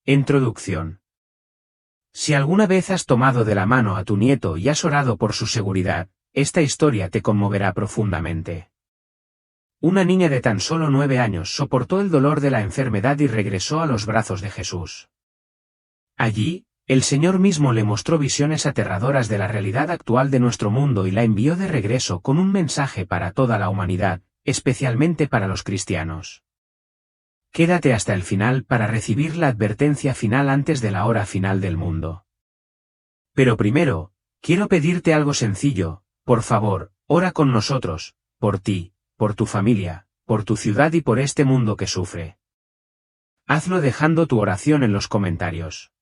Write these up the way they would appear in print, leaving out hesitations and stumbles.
Introducción. Si alguna vez has tomado de la mano a tu nieto y has orado por su seguridad, esta historia te conmoverá profundamente. Una niña de tan solo 9 años soportó el dolor de la enfermedad y regresó a los brazos de Jesús. Allí, el Señor mismo le mostró visiones aterradoras de la realidad actual de nuestro mundo y la envió de regreso con un mensaje para toda la humanidad, especialmente para los cristianos. Quédate hasta el final para recibir la advertencia final antes de la hora final del mundo. Pero primero, quiero pedirte algo sencillo, por favor, ora con nosotros, por ti, por tu familia, por tu ciudad y por este mundo que sufre. Hazlo dejando tu oración en los comentarios.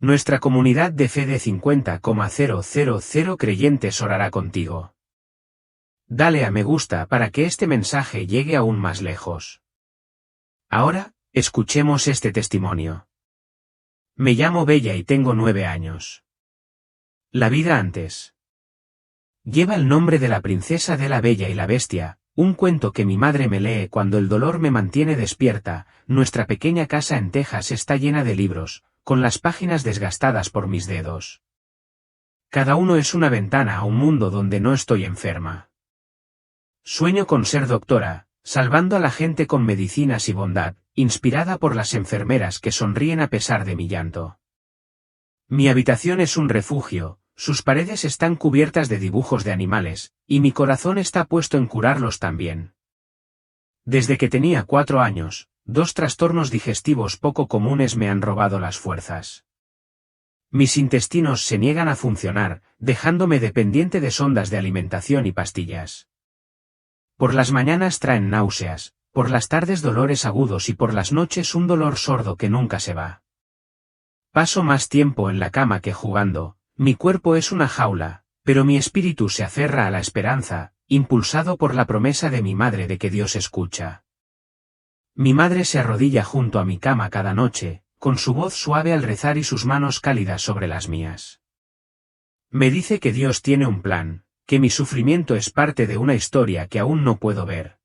Nuestra comunidad de fe de 50,000 creyentes orará contigo. Dale a me gusta para que este mensaje llegue aún más lejos. Ahora, escuchemos este testimonio. Me llamo Bella y tengo 9 años. La vida antes. Lleva el nombre de la princesa de la Bella y la Bestia, un cuento que mi madre me lee cuando el dolor me mantiene despierta. Nuestra pequeña casa en Texas está llena de libros, con las páginas desgastadas por mis dedos. Cada uno es una ventana a un mundo donde no estoy enferma. Sueño con ser doctora, salvando a la gente con medicinas y bondad, inspirada por las enfermeras que sonríen a pesar de mi llanto. Mi habitación es un refugio, sus paredes están cubiertas de dibujos de animales, y mi corazón está puesto en curarlos también. Desde que tenía 4 años, 2 trastornos digestivos poco comunes me han robado las fuerzas. Mis intestinos se niegan a funcionar, dejándome dependiente de sondas de alimentación y pastillas. Por las mañanas traen náuseas, por las tardes dolores agudos y por las noches un dolor sordo que nunca se va. Paso más tiempo en la cama que jugando, mi cuerpo es una jaula, pero mi espíritu se aferra a la esperanza, impulsado por la promesa de mi madre de que Dios escucha. Mi madre se arrodilla junto a mi cama cada noche, con su voz suave al rezar y sus manos cálidas sobre las mías. Me dice que Dios tiene un plan, que mi sufrimiento es parte de una historia que aún no puedo ver.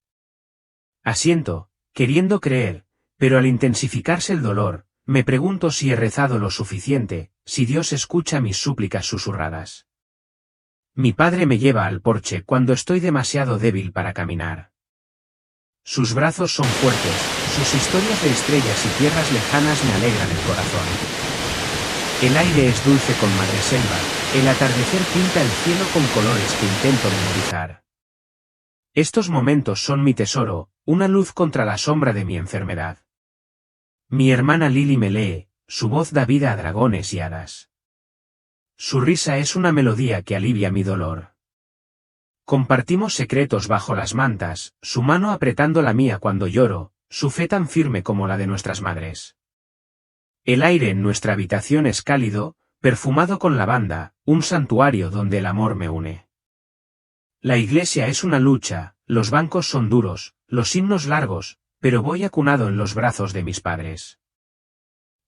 Asiento, queriendo creer, pero al intensificarse el dolor, me pregunto si he rezado lo suficiente, si Dios escucha mis súplicas susurradas. Mi padre me lleva al porche cuando estoy demasiado débil para caminar. Sus brazos son fuertes, sus historias de estrellas y tierras lejanas me alegran el corazón. El aire es dulce con madreselva, el atardecer pinta el cielo con colores que intento memorizar. Estos momentos son mi tesoro, una luz contra la sombra de mi enfermedad. Mi hermana Lily me lee, su voz da vida a dragones y hadas. Su risa es una melodía que alivia mi dolor. Compartimos secretos bajo las mantas, su mano apretando la mía cuando lloro, su fe tan firme como la de nuestras madres. El aire en nuestra habitación es cálido, perfumado con lavanda, un santuario donde el amor me une. La iglesia es una lucha, los bancos son duros, los himnos largos, pero voy acunado en los brazos de mis padres.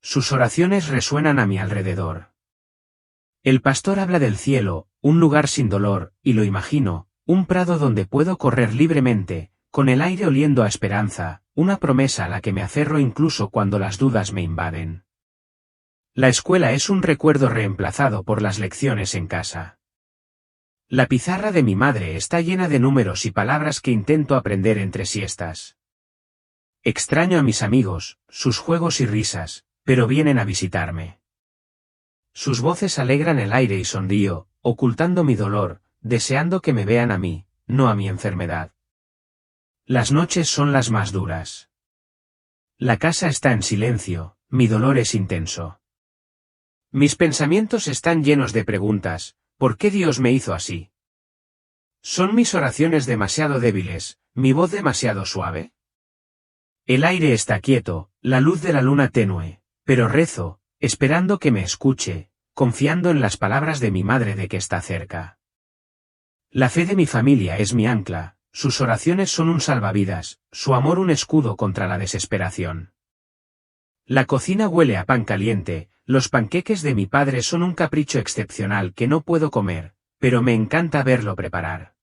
Sus oraciones resuenan a mi alrededor. El pastor habla del cielo, un lugar sin dolor, y lo imagino, un prado donde puedo correr libremente, con el aire oliendo a esperanza, una promesa a la que me aferro incluso cuando las dudas me invaden. La escuela es un recuerdo reemplazado por las lecciones en casa. La pizarra de mi madre está llena de números y palabras que intento aprender entre siestas. Extraño a mis amigos, sus juegos y risas, pero vienen a visitarme. Sus voces alegran el aire y sonrío, ocultando mi dolor, deseando que me vean a mí, no a mi enfermedad. Las noches son las más duras. La casa está en silencio, mi dolor es intenso. Mis pensamientos están llenos de preguntas, ¿por qué Dios me hizo así? ¿Son mis oraciones demasiado débiles, mi voz demasiado suave? El aire está quieto, la luz de la luna tenue, pero rezo, esperando que me escuche, confiando en las palabras de mi madre de que está cerca. La fe de mi familia es mi ancla, sus oraciones son un salvavidas, su amor un escudo contra la desesperación. La cocina huele a pan caliente, los panqueques de mi padre son un capricho excepcional que no puedo comer, pero me encanta verlo preparar.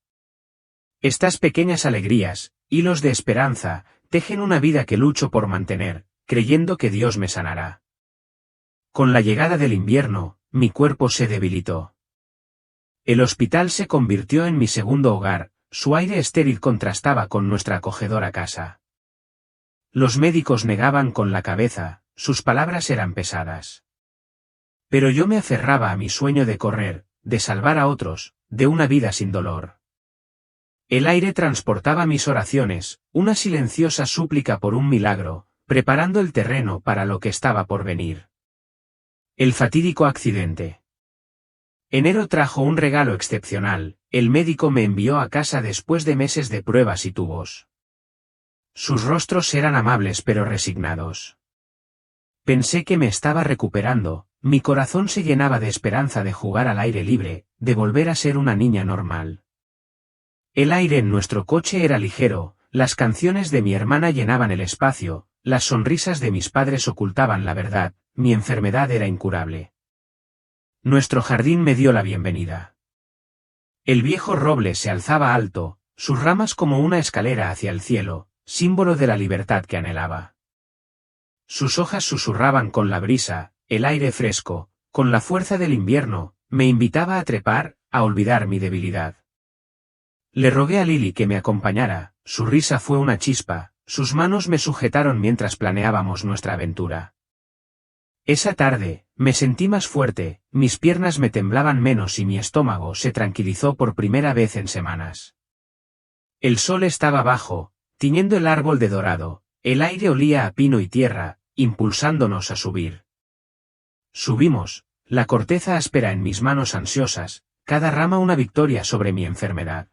Estas pequeñas alegrías, hilos de esperanza, tejen una vida que lucho por mantener, creyendo que Dios me sanará. Con la llegada del invierno, mi cuerpo se debilitó. El hospital se convirtió en mi segundo hogar, su aire estéril contrastaba con nuestra acogedora casa. Los médicos negaban con la cabeza, sus palabras eran pesadas. Pero yo me aferraba a mi sueño de correr, de salvar a otros, de una vida sin dolor. El aire transportaba mis oraciones, una silenciosa súplica por un milagro, preparando el terreno para lo que estaba por venir. El fatídico accidente. Enero trajo un regalo excepcional, el médico me envió a casa después de meses de pruebas y tubos. Sus rostros eran amables pero resignados. Pensé que me estaba recuperando, mi corazón se llenaba de esperanza de jugar al aire libre, de volver a ser una niña normal. El aire en nuestro coche era ligero, las canciones de mi hermana llenaban el espacio, las sonrisas de mis padres ocultaban la verdad, mi enfermedad era incurable. Nuestro jardín me dio la bienvenida. El viejo roble se alzaba alto, sus ramas como una escalera hacia el cielo, símbolo de la libertad que anhelaba. Sus hojas susurraban con la brisa, el aire fresco, con la fuerza del invierno, me invitaba a trepar, a olvidar mi debilidad. Le rogué a Lily que me acompañara, su risa fue una chispa, sus manos me sujetaron mientras planeábamos nuestra aventura. Esa tarde, me sentí más fuerte, mis piernas me temblaban menos y mi estómago se tranquilizó por primera vez en semanas. El sol estaba bajo, tiñendo el árbol de dorado, el aire olía a pino y tierra, impulsándonos a subir. Subimos, la corteza áspera en mis manos ansiosas, cada rama una victoria sobre mi enfermedad.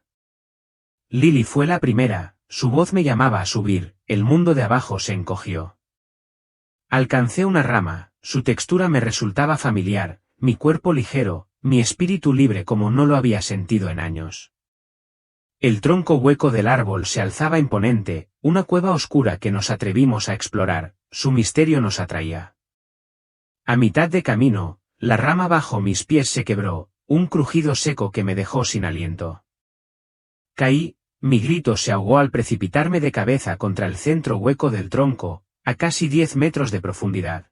Lily fue la primera, su voz me llamaba a subir, el mundo de abajo se encogió. Alcancé una rama, su textura me resultaba familiar, mi cuerpo ligero, mi espíritu libre como no lo había sentido en años. El tronco hueco del árbol se alzaba imponente, una cueva oscura que nos atrevimos a explorar, su misterio nos atraía. A mitad de camino, la rama bajo mis pies se quebró, un crujido seco que me dejó sin aliento. Caí, mi grito se ahogó al precipitarme de cabeza contra el centro hueco del tronco, a casi 10 metros de profundidad.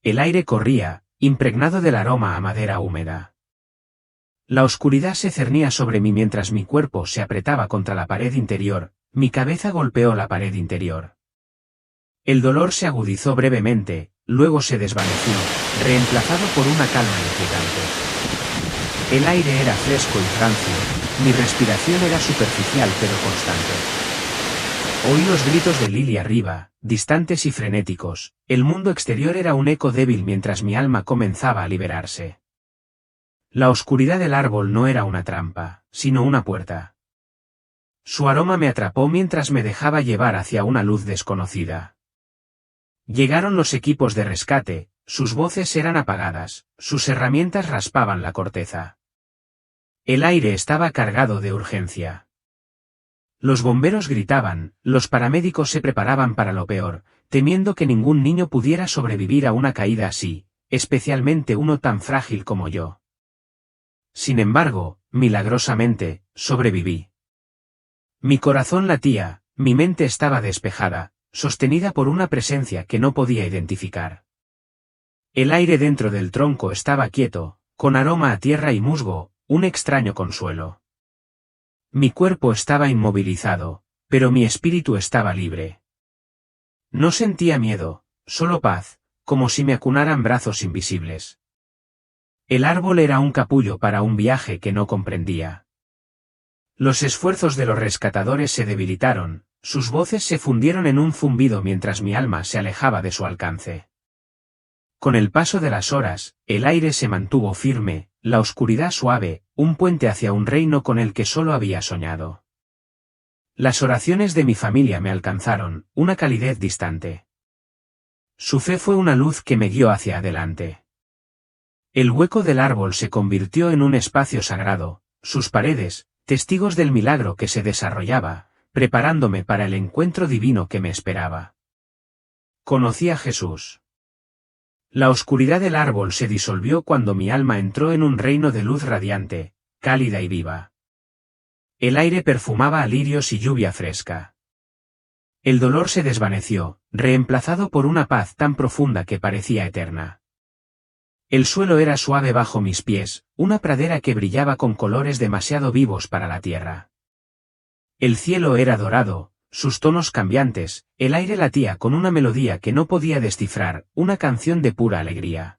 El aire corría, impregnado del aroma a madera húmeda. La oscuridad se cernía sobre mí mientras mi cuerpo se apretaba contra la pared interior, mi cabeza golpeó la pared interior. El dolor se agudizó brevemente, luego se desvaneció, reemplazado por una calma inquietante. El aire era fresco y rancio, mi respiración era superficial pero constante. Oí los gritos de Lily arriba, distantes y frenéticos, el mundo exterior era un eco débil mientras mi alma comenzaba a liberarse. La oscuridad del árbol no era una trampa, sino una puerta. Su aroma me atrapó mientras me dejaba llevar hacia una luz desconocida. Llegaron los equipos de rescate, sus voces eran apagadas, sus herramientas raspaban la corteza. El aire estaba cargado de urgencia. Los bomberos gritaban, los paramédicos se preparaban para lo peor, temiendo que ningún niño pudiera sobrevivir a una caída así, especialmente uno tan frágil como yo. Sin embargo, milagrosamente, sobreviví. Mi corazón latía, mi mente estaba despejada, sostenida por una presencia que no podía identificar. El aire dentro del tronco estaba quieto, con aroma a tierra y musgo, un extraño consuelo. Mi cuerpo estaba inmovilizado, pero mi espíritu estaba libre. No sentía miedo, solo paz, como si me acunaran brazos invisibles. El árbol era un capullo para un viaje que no comprendía. Los esfuerzos de los rescatadores se debilitaron, sus voces se fundieron en un zumbido mientras mi alma se alejaba de su alcance. Con el paso de las horas, el aire se mantuvo firme, la oscuridad suave, un puente hacia un reino con el que solo había soñado. Las oraciones de mi familia me alcanzaron, una calidez distante. Su fe fue una luz que me guió hacia adelante. El hueco del árbol se convirtió en un espacio sagrado, sus paredes, testigos del milagro que se desarrollaba, preparándome para el encuentro divino que me esperaba. Conocí a Jesús. La oscuridad del árbol se disolvió cuando mi alma entró en un reino de luz radiante, cálida y viva. El aire perfumaba a lirios y lluvia fresca. El dolor se desvaneció, reemplazado por una paz tan profunda que parecía eterna. El suelo era suave bajo mis pies, una pradera que brillaba con colores demasiado vivos para la tierra. El cielo era dorado, sus tonos cambiantes, el aire latía con una melodía que no podía descifrar, una canción de pura alegría.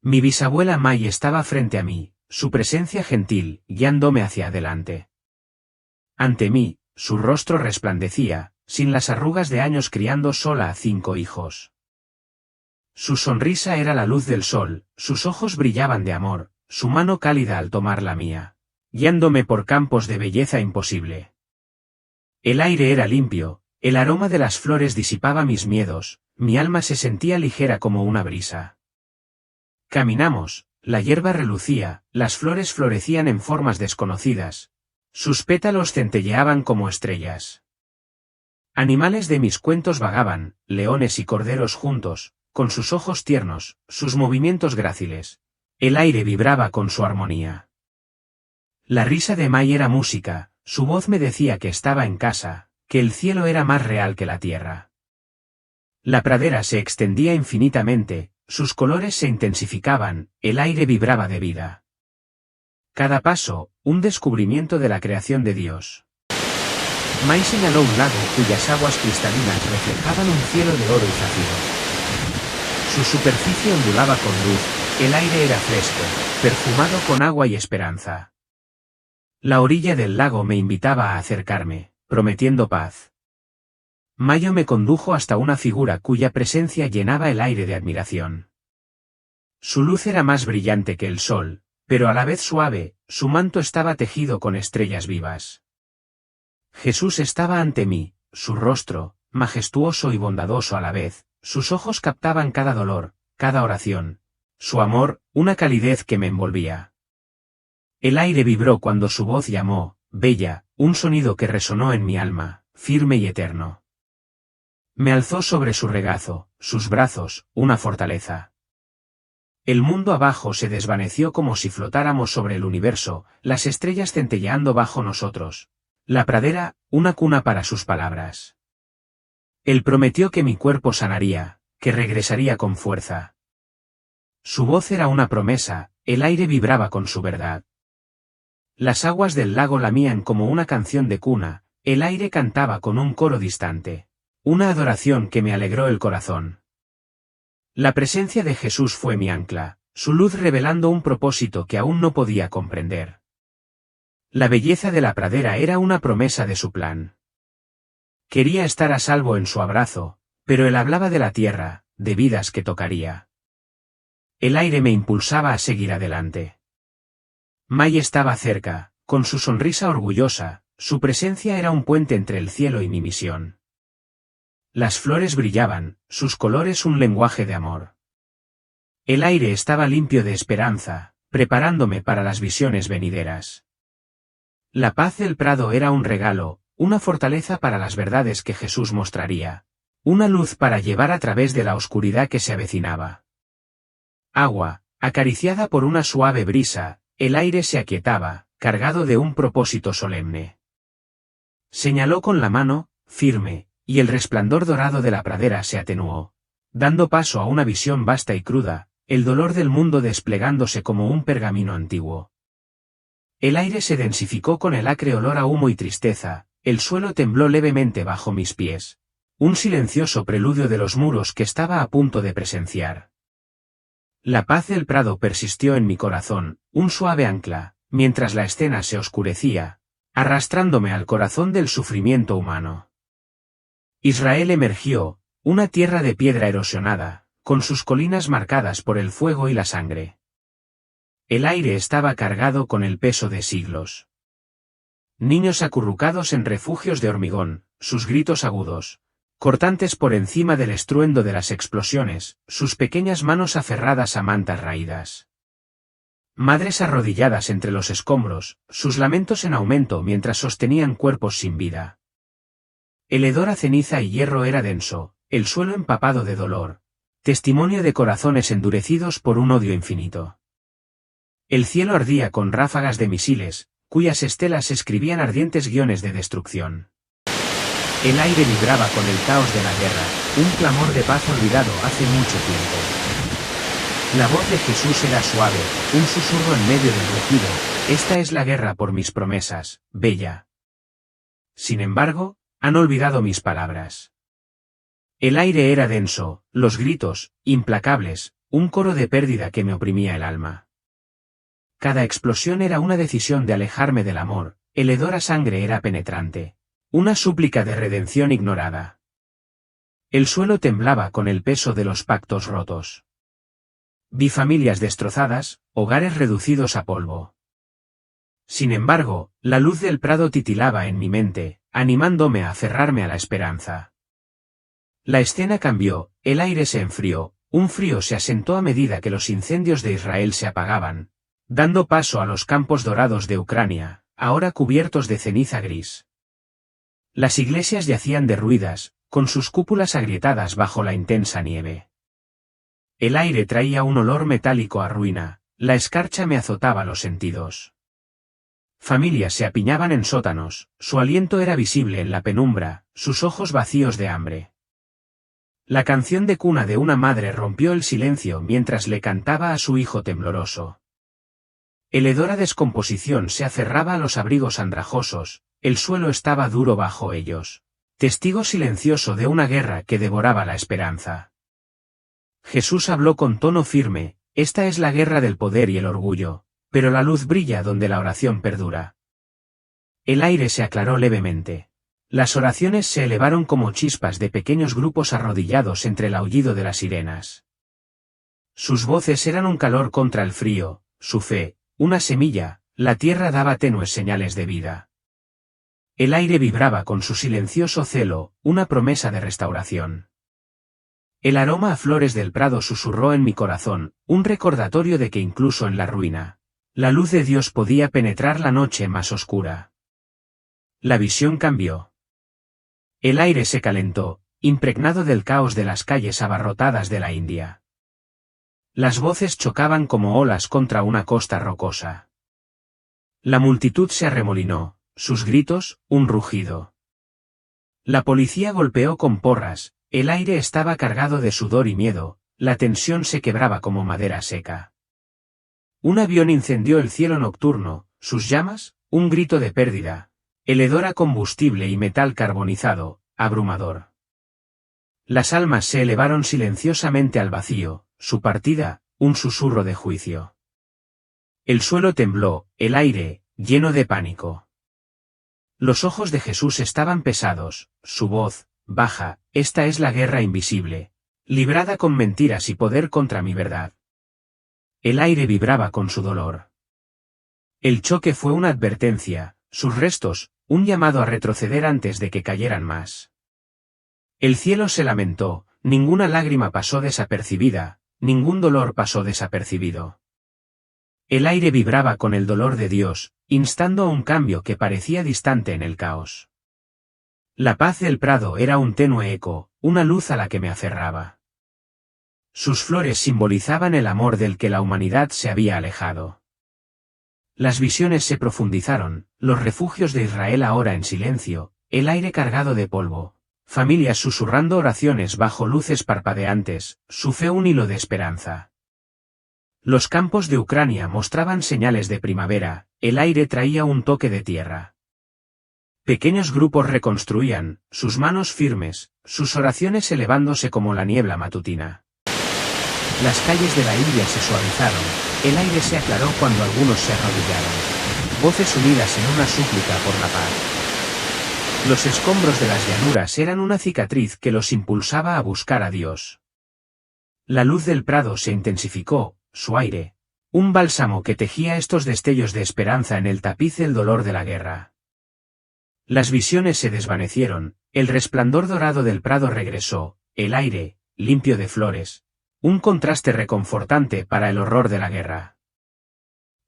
Mi bisabuela May estaba frente a mí, su presencia gentil, guiándome hacia adelante. Ante mí, su rostro resplandecía, sin las arrugas de años criando sola a 5 hijos. Su sonrisa era la luz del sol, sus ojos brillaban de amor, su mano cálida al tomar la mía, guiándome por campos de belleza imposible. El aire era limpio, el aroma de las flores disipaba mis miedos, mi alma se sentía ligera como una brisa. Caminamos, la hierba relucía, las flores florecían en formas desconocidas, sus pétalos centelleaban como estrellas. Animales de mis cuentos vagaban, leones y corderos juntos, con sus ojos tiernos, sus movimientos gráciles. El aire vibraba con su armonía. La risa de May era música, su voz me decía que estaba en casa, que el cielo era más real que la tierra. La pradera se extendía infinitamente, sus colores se intensificaban, el aire vibraba de vida. Cada paso, un descubrimiento de la creación de Dios. May señaló un lago cuyas aguas cristalinas reflejaban un cielo de oro y zafiro. Su superficie ondulaba con luz, el aire era fresco, perfumado con agua y esperanza. La orilla del lago me invitaba a acercarme, prometiendo paz. Mayo me condujo hasta una figura cuya presencia llenaba el aire de admiración. Su luz era más brillante que el sol, pero a la vez suave, su manto estaba tejido con estrellas vivas. Jesús estaba ante mí, su rostro, majestuoso y bondadoso a la vez, sus ojos captaban cada dolor, cada oración, su amor, una calidez que me envolvía. El aire vibró cuando su voz llamó, bella, un sonido que resonó en mi alma, firme y eterno. Me alzó sobre su regazo, sus brazos, una fortaleza. El mundo abajo se desvaneció como si flotáramos sobre el universo, las estrellas centelleando bajo nosotros. La pradera, una cuna para sus palabras. Él prometió que mi cuerpo sanaría, que regresaría con fuerza. Su voz era una promesa, el aire vibraba con su verdad. Las aguas del lago lamían como una canción de cuna, el aire cantaba con un coro distante. Una adoración que me alegró el corazón. La presencia de Jesús fue mi ancla, su luz revelando un propósito que aún no podía comprender. La belleza de la pradera era una promesa de su plan. Quería estar a salvo en su abrazo, pero él hablaba de la tierra, de vidas que tocaría. El aire me impulsaba a seguir adelante. May estaba cerca, con su sonrisa orgullosa, su presencia era un puente entre el cielo y mi misión. Las flores brillaban, sus colores un lenguaje de amor. El aire estaba limpio de esperanza, preparándome para las visiones venideras. La paz del prado era un regalo, una fortaleza para las verdades que Jesús mostraría, una luz para llevar a través de la oscuridad que se avecinaba. Agua, acariciada por una suave brisa, el aire se aquietaba, cargado de un propósito solemne. Señaló con la mano, firme, y el resplandor dorado de la pradera se atenuó, dando paso a una visión vasta y cruda, el dolor del mundo desplegándose como un pergamino antiguo. El aire se densificó con el acre olor a humo y tristeza, el suelo tembló levemente bajo mis pies, un silencioso preludio de los muros que estaba a punto de presenciar. La paz del prado persistió en mi corazón, un suave ancla, mientras la escena se oscurecía, arrastrándome al corazón del sufrimiento humano. Israel emergió, una tierra de piedra erosionada, con sus colinas marcadas por el fuego y la sangre. El aire estaba cargado con el peso de siglos. Niños acurrucados en refugios de hormigón, sus gritos agudos, cortantes por encima del estruendo de las explosiones, sus pequeñas manos aferradas a mantas raídas. Madres arrodilladas entre los escombros, sus lamentos en aumento mientras sostenían cuerpos sin vida. El hedor a ceniza y hierro era denso, el suelo empapado de dolor, testimonio de corazones endurecidos por un odio infinito. El cielo ardía con ráfagas de misiles, cuyas estelas escribían ardientes guiones de destrucción. El aire vibraba con el caos de la guerra, un clamor de paz olvidado hace mucho tiempo. La voz de Jesús era suave, un susurro en medio del rugido. Esta es la guerra por mis promesas, Bella. Sin embargo, han olvidado mis palabras. El aire era denso, los gritos, implacables, un coro de pérdida que me oprimía el alma. Cada explosión era una decisión de alejarme del amor, el hedor a sangre era penetrante. Una súplica de redención ignorada. El suelo temblaba con el peso de los pactos rotos. Vi familias destrozadas, hogares reducidos a polvo. Sin embargo, la luz del prado titilaba en mi mente, animándome a aferrarme a la esperanza. La escena cambió, el aire se enfrió, un frío se asentó a medida que los incendios de Israel se apagaban, dando paso a los campos dorados de Ucrania, ahora cubiertos de ceniza gris. Las iglesias yacían derruidas, con sus cúpulas agrietadas bajo la intensa nieve. El aire traía un olor metálico a ruina, la escarcha me azotaba los sentidos. Familias se apiñaban en sótanos, su aliento era visible en la penumbra, sus ojos vacíos de hambre. La canción de cuna de una madre rompió el silencio mientras le cantaba a su hijo tembloroso. El hedor a descomposición se aferraba a los abrigos andrajosos, el suelo estaba duro bajo ellos. Testigo silencioso de una guerra que devoraba la esperanza. Jesús habló con tono firme, esta es la guerra del poder y el orgullo, pero la luz brilla donde la oración perdura. El aire se aclaró levemente. Las oraciones se elevaron como chispas de pequeños grupos arrodillados entre el aullido de las sirenas. Sus voces eran un calor contra el frío, su fe, una semilla, la tierra daba tenues señales de vida. El aire vibraba con su silencioso celo, una promesa de restauración. El aroma a flores del prado susurró en mi corazón, un recordatorio de que incluso en la ruina, la luz de Dios podía penetrar la noche más oscura. La visión cambió. El aire se calentó, impregnado del caos de las calles abarrotadas de la India. Las voces chocaban como olas contra una costa rocosa. La multitud se arremolinó. Sus gritos, un rugido. La policía golpeó con porras, el aire estaba cargado de sudor y miedo, la tensión se quebraba como madera seca. Un avión incendió el cielo nocturno, sus llamas, un grito de pérdida, el hedor a combustible y metal carbonizado, abrumador. Las almas se elevaron silenciosamente al vacío, su partida, un susurro de juicio. El suelo tembló, el aire, lleno de pánico. Los ojos de Jesús estaban pesados, su voz, baja, esta es la guerra invisible, librada con mentiras y poder contra mi verdad. El aire vibraba con su dolor. El choque fue una advertencia, sus restos, un llamado a retroceder antes de que cayeran más. El cielo se lamentó, ninguna lágrima pasó desapercibida, ningún dolor pasó desapercibido. El aire vibraba con el dolor de Dios, instando a un cambio que parecía distante en el caos. La paz del prado era un tenue eco, una luz a la que me aferraba. Sus flores simbolizaban el amor del que la humanidad se había alejado. Las visiones se profundizaron, los refugios de Israel ahora en silencio, el aire cargado de polvo, familias susurrando oraciones bajo luces parpadeantes, su fe un hilo de esperanza. Los campos de Ucrania mostraban señales de primavera, el aire traía un toque de tierra. Pequeños grupos reconstruían, sus manos firmes, sus oraciones elevándose como la niebla matutina. Las calles de la India se suavizaron, el aire se aclaró cuando algunos se arrodillaron. Voces unidas en una súplica por la paz. Los escombros de las llanuras eran una cicatriz que los impulsaba a buscar a Dios. La luz del prado se intensificó, su aire, un bálsamo que tejía estos destellos de esperanza en el tapiz del dolor de la guerra. Las visiones se desvanecieron, el resplandor dorado del prado regresó, el aire, limpio de flores, un contraste reconfortante para el horror de la guerra.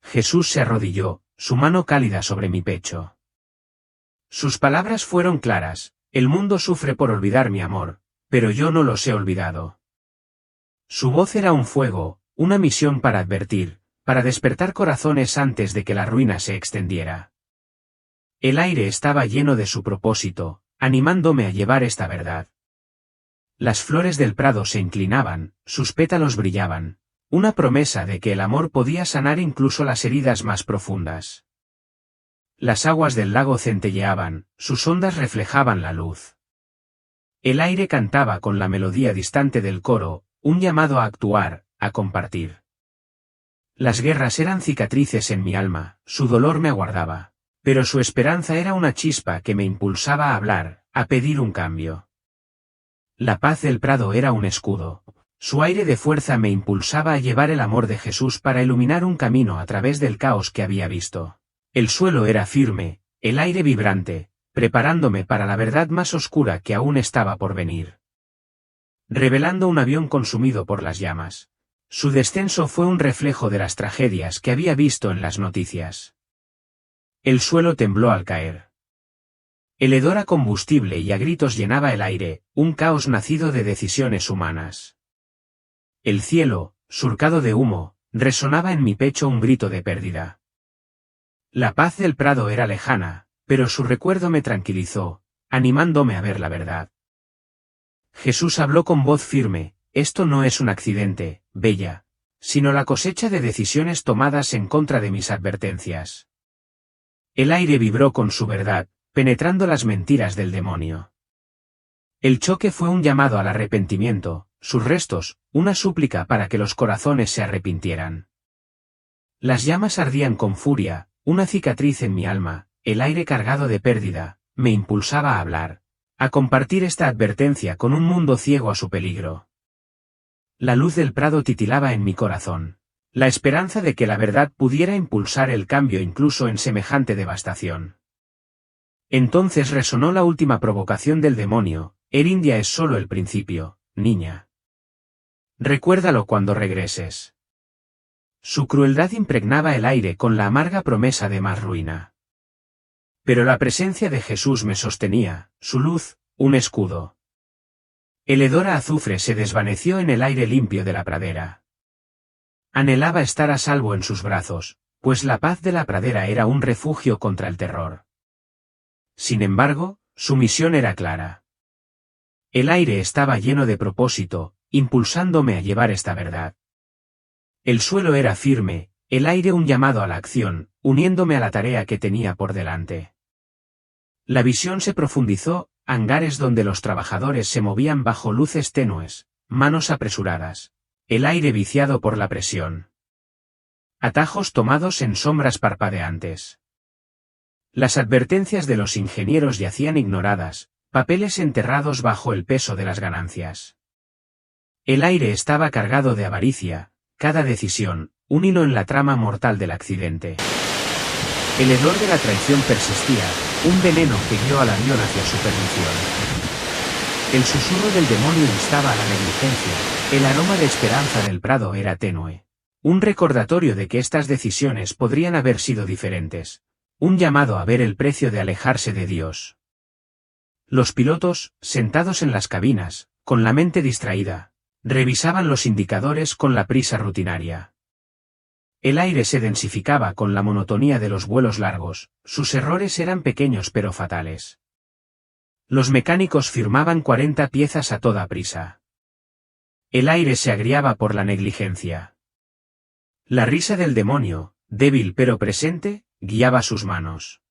Jesús se arrodilló, su mano cálida sobre mi pecho. Sus palabras fueron claras, el mundo sufre por olvidar mi amor, pero yo no los he olvidado. Su voz era un fuego, una misión para advertir, para despertar corazones antes de que la ruina se extendiera. El aire estaba lleno de su propósito, animándome a llevar esta verdad. Las flores del prado se inclinaban, sus pétalos brillaban, Una promesa de que el amor podía sanar incluso las heridas más profundas. Las aguas del lago centelleaban, sus ondas reflejaban la luz. El aire cantaba con la melodía distante del coro, un llamado a actuar, a compartir. Las guerras eran cicatrices en mi alma, su dolor me aguardaba. Pero su esperanza era una chispa que me impulsaba a hablar, a pedir un cambio. La paz del prado era un escudo. Su aire de fuerza me impulsaba a llevar el amor de Jesús para iluminar un camino a través del caos que había visto. El suelo era firme, el aire vibrante, preparándome para la verdad más oscura que aún estaba por venir. Revelando un avión consumido por las llamas. Su descenso fue un reflejo de las tragedias que había visto en las noticias. El suelo tembló al caer. El hedor a combustible y a gritos llenaba el aire, un caos nacido de decisiones humanas. El cielo, surcado de humo, resonaba en mi pecho un grito de pérdida. La paz del prado era lejana, pero su recuerdo me tranquilizó, animándome a ver la verdad. Jesús habló con voz firme: esto no es un accidente, Bella, sino la cosecha de decisiones tomadas en contra de mis advertencias. El aire vibró con su verdad, penetrando las mentiras del demonio. El choque fue un llamado al arrepentimiento, sus restos, una súplica para que los corazones se arrepintieran. Las llamas ardían con furia, una cicatriz en mi alma, el aire cargado de pérdida, me impulsaba a hablar, a compartir esta advertencia con un mundo ciego a su peligro. La luz del prado titilaba en mi corazón. La esperanza de que la verdad pudiera impulsar el cambio incluso en semejante devastación. Entonces resonó la última provocación del demonio: Erindia es solo el principio, niña. Recuérdalo cuando regreses. Su crueldad impregnaba el aire con la amarga promesa de más ruina. Pero la presencia de Jesús me sostenía, su luz, un escudo. El hedor a azufre se desvaneció en el aire limpio de la pradera. Anhelaba estar a salvo en sus brazos, pues la paz de la pradera era un refugio contra el terror. Sin embargo, su misión era clara. El aire estaba lleno de propósito, impulsándome a llevar esta verdad. El suelo era firme, el aire un llamado a la acción, uniéndome a la tarea que tenía por delante. La visión se profundizó, hangares donde los trabajadores se movían bajo luces tenues, manos apresuradas. El aire viciado por la presión. Atajos tomados en sombras parpadeantes. Las advertencias de los ingenieros yacían ignoradas, papeles enterrados bajo el peso de las ganancias. El aire estaba cargado de avaricia, cada decisión, un hilo en la trama mortal del accidente. El hedor de la traición persistía, un veneno que guió al avión hacia su perdición. El susurro del demonio instaba a la negligencia, el aroma de esperanza del prado era tenue. Un recordatorio de que estas decisiones podrían haber sido diferentes. Un llamado a ver el precio de alejarse de Dios. Los pilotos, sentados en las cabinas, con la mente distraída, revisaban los indicadores con la prisa rutinaria. El aire se densificaba con la monotonía de los vuelos largos, sus errores eran pequeños pero fatales. Los mecánicos firmaban 40 piezas a toda prisa. El aire se agriaba por la negligencia. La risa del demonio, débil pero presente, guiaba sus manos.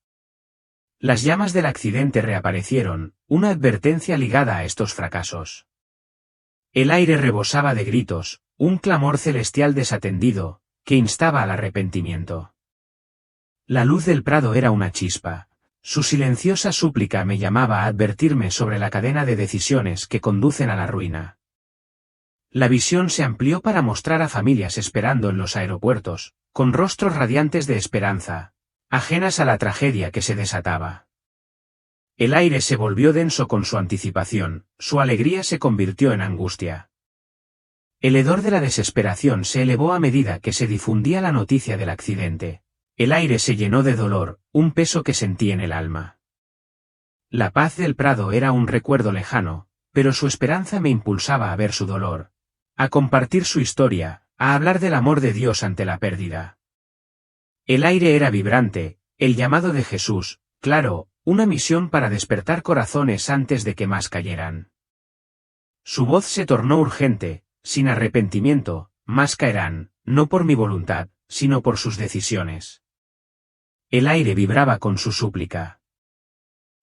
Las llamas del accidente reaparecieron, una advertencia ligada a estos fracasos. El aire rebosaba de gritos, un clamor celestial desatendido, que instaba al arrepentimiento. La luz del prado era una chispa. Su silenciosa súplica me llamaba a advertirme sobre la cadena de decisiones que conducen a la ruina. La visión se amplió para mostrar a familias esperando en los aeropuertos, con rostros radiantes de esperanza, ajenas a la tragedia que se desataba. El aire se volvió denso con su anticipación, su alegría se convirtió en angustia. El hedor de la desesperación se elevó a medida que se difundía la noticia del accidente. El aire se llenó de dolor, un peso que sentí en el alma. La paz del prado era un recuerdo lejano, pero su esperanza me impulsaba a ver su dolor, a compartir su historia, a hablar del amor de Dios ante la pérdida. El aire era vibrante, el llamado de Jesús, claro, una misión para despertar corazones antes de que más cayeran. Su voz se tornó urgente, sin arrepentimiento, más caerán, no por mi voluntad, sino por sus decisiones. El aire vibraba con su súplica.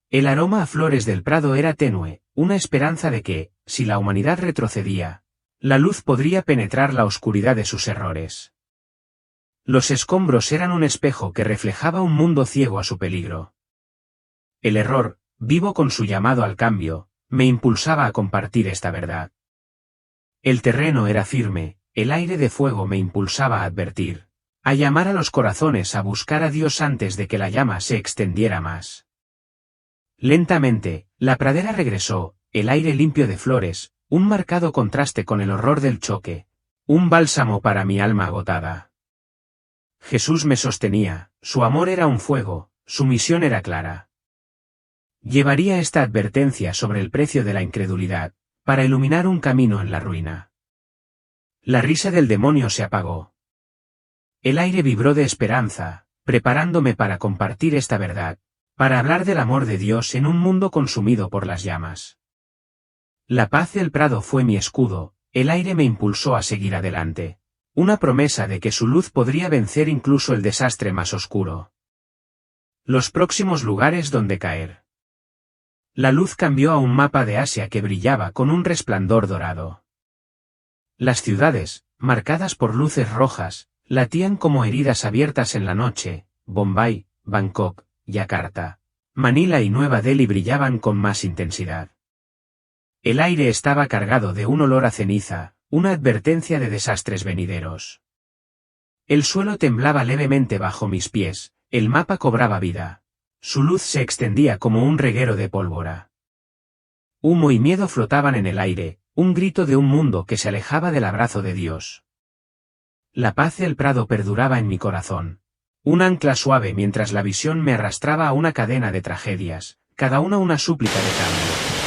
El aroma a flores del prado era tenue, una esperanza de que, si la humanidad retrocedía, la luz podría penetrar la oscuridad de sus errores. Los escombros eran un espejo que reflejaba un mundo ciego a su peligro. El error, vivo con su llamado al cambio, me impulsaba a compartir esta verdad. El terreno era firme, el aire de fuego me impulsaba a advertir, a llamar a los corazones a buscar a Dios antes de que la llama se extendiera más. Lentamente, la pradera regresó, el aire limpio de flores, un marcado contraste con el horror del choque, un bálsamo para mi alma agotada. Jesús me sostenía, su amor era un fuego, su misión era clara. Llevaría esta advertencia sobre el precio de la incredulidad, para iluminar un camino en la ruina. La risa del demonio se apagó. El aire vibró de esperanza, preparándome para compartir esta verdad, para hablar del amor de Dios en un mundo consumido por las llamas. La paz del prado fue mi escudo, el aire me impulsó a seguir adelante, una promesa de que su luz podría vencer incluso el desastre más oscuro. Los próximos lugares donde caer. La luz cambió a un mapa de Asia que brillaba con un resplandor dorado. Las ciudades, marcadas por luces rojas, latían como heridas abiertas en la noche. Bombay, Bangkok, Yakarta, Manila y Nueva Delhi brillaban con más intensidad. El aire estaba cargado de un olor a ceniza, una advertencia de desastres venideros. El suelo temblaba levemente bajo mis pies, el mapa cobraba vida. Su luz se extendía como un reguero de pólvora. Humo y miedo flotaban en el aire, un grito de un mundo que se alejaba del abrazo de Dios. La paz del prado perduraba en mi corazón. Un ancla suave mientras la visión me arrastraba a una cadena de tragedias, cada una súplica de cambio.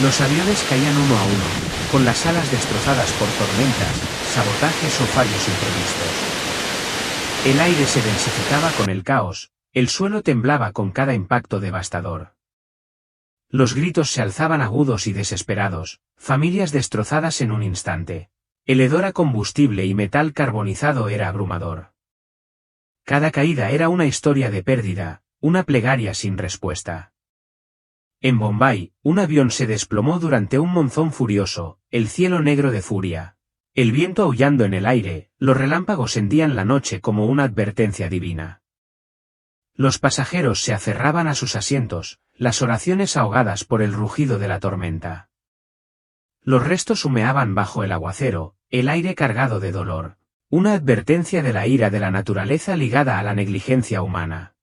Los aviones caían uno a uno, con las alas destrozadas por tormentas, sabotajes o fallos imprevistos. El aire se densificaba con el caos, el suelo temblaba con cada impacto devastador. Los gritos se alzaban agudos y desesperados, familias destrozadas en un instante. El hedor a combustible y metal carbonizado era abrumador. Cada caída era una historia de pérdida, una plegaria sin respuesta. En Bombay, un avión se desplomó durante un monzón furioso, el cielo negro de furia. El viento aullando en el aire, los relámpagos hendían la noche como una advertencia divina. Los pasajeros se aferraban a sus asientos, las oraciones ahogadas por el rugido de la tormenta. Los restos humeaban bajo el aguacero, el aire cargado de dolor, una advertencia de la ira de la naturaleza ligada a la negligencia humana.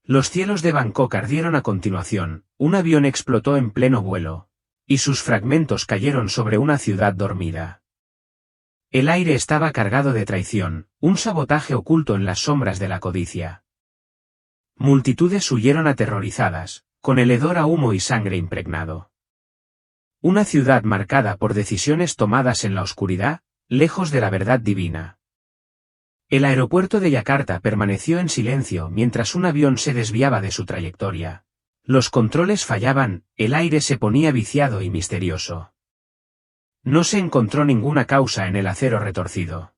Los cielos de Bangkok ardieron a continuación, un avión explotó en pleno vuelo, y sus fragmentos cayeron sobre una ciudad dormida. El aire estaba cargado de traición, un sabotaje oculto en las sombras de la codicia. Multitudes huyeron aterrorizadas, con el hedor a humo y sangre impregnado. Una ciudad marcada por decisiones tomadas en la oscuridad, lejos de la verdad divina. El aeropuerto de Yakarta permaneció en silencio mientras un avión se desviaba de su trayectoria. Los controles fallaban, el aire se ponía viciado y misterioso. No se encontró ninguna causa en el acero retorcido.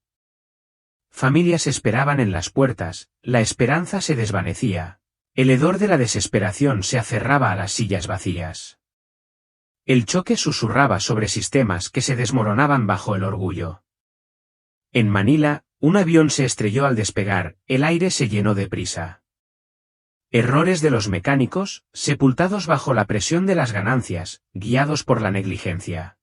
Familias esperaban en las puertas, la esperanza se desvanecía. El hedor de la desesperación se aferraba a las sillas vacías. El choque susurraba sobre sistemas que se desmoronaban bajo el orgullo. En Manila, un avión se estrelló al despegar, el aire se llenó de prisa. Errores de los mecánicos, sepultados bajo la presión de las ganancias, guiados por la negligencia.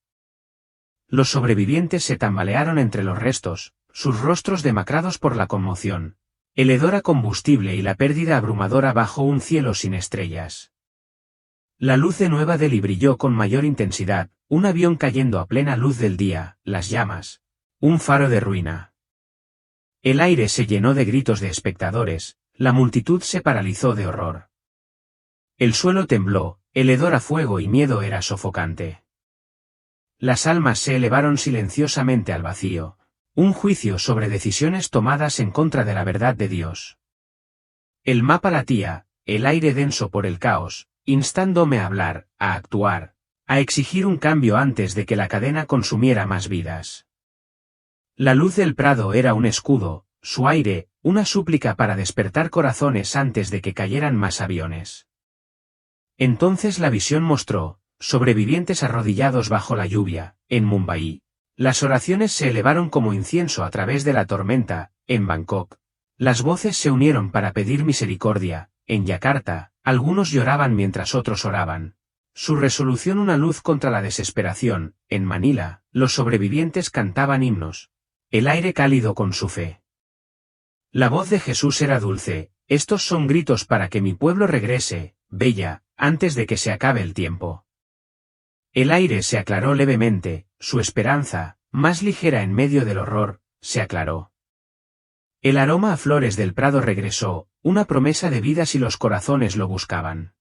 Los sobrevivientes se tambalearon entre los restos, sus rostros demacrados por la conmoción. El hedor a combustible y la pérdida abrumadora bajo un cielo sin estrellas. La luz de Nueva Delhi brilló con mayor intensidad, un avión cayendo a plena luz del día, las llamas. Un faro de ruina. El aire se llenó de gritos de espectadores, la multitud se paralizó de horror. El suelo tembló, el hedor a fuego y miedo era sofocante. Las almas se elevaron silenciosamente al vacío, un juicio sobre decisiones tomadas en contra de la verdad de Dios. El mapa latía, el aire denso por el caos, instándome a hablar, a actuar, a exigir un cambio antes de que la cadena consumiera más vidas. La luz del prado era un escudo, su aire, una súplica para despertar corazones antes de que cayeran más aviones. Entonces la visión mostró, sobrevivientes arrodillados bajo la lluvia, en Mumbai. Las oraciones se elevaron como incienso a través de la tormenta, en Bangkok. Las voces se unieron para pedir misericordia, en Yakarta, algunos lloraban mientras otros oraban. Su resolución una luz contra la desesperación, en Manila, los sobrevivientes cantaban himnos. El aire cálido con su fe. La voz de Jesús era dulce, estos son gritos para que mi pueblo regrese, bella, antes de que se acabe el tiempo. El aire se aclaró levemente, su esperanza, más ligera en medio del horror, se aclaró. El aroma a flores del prado regresó, una promesa de vida si los corazones lo buscaban.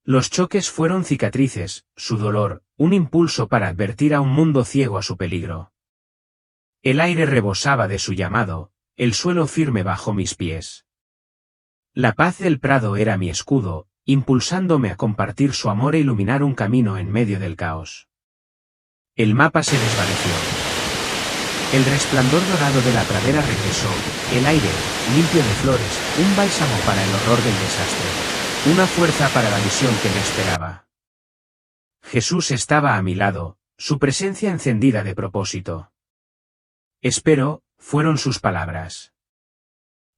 Los choques fueron cicatrices, su dolor, un impulso para advertir a un mundo ciego a su peligro. El aire rebosaba de su llamado, el suelo firme bajo mis pies. La paz del prado era mi escudo, impulsándome a compartir su amor e iluminar un camino en medio del caos. El mapa se desvaneció. El resplandor dorado de la pradera regresó, el aire, limpio de flores, un bálsamo para el horror del desastre, una fuerza para la misión que me esperaba. Jesús estaba a mi lado, su presencia encendida de propósito. Espero, fueron sus palabras.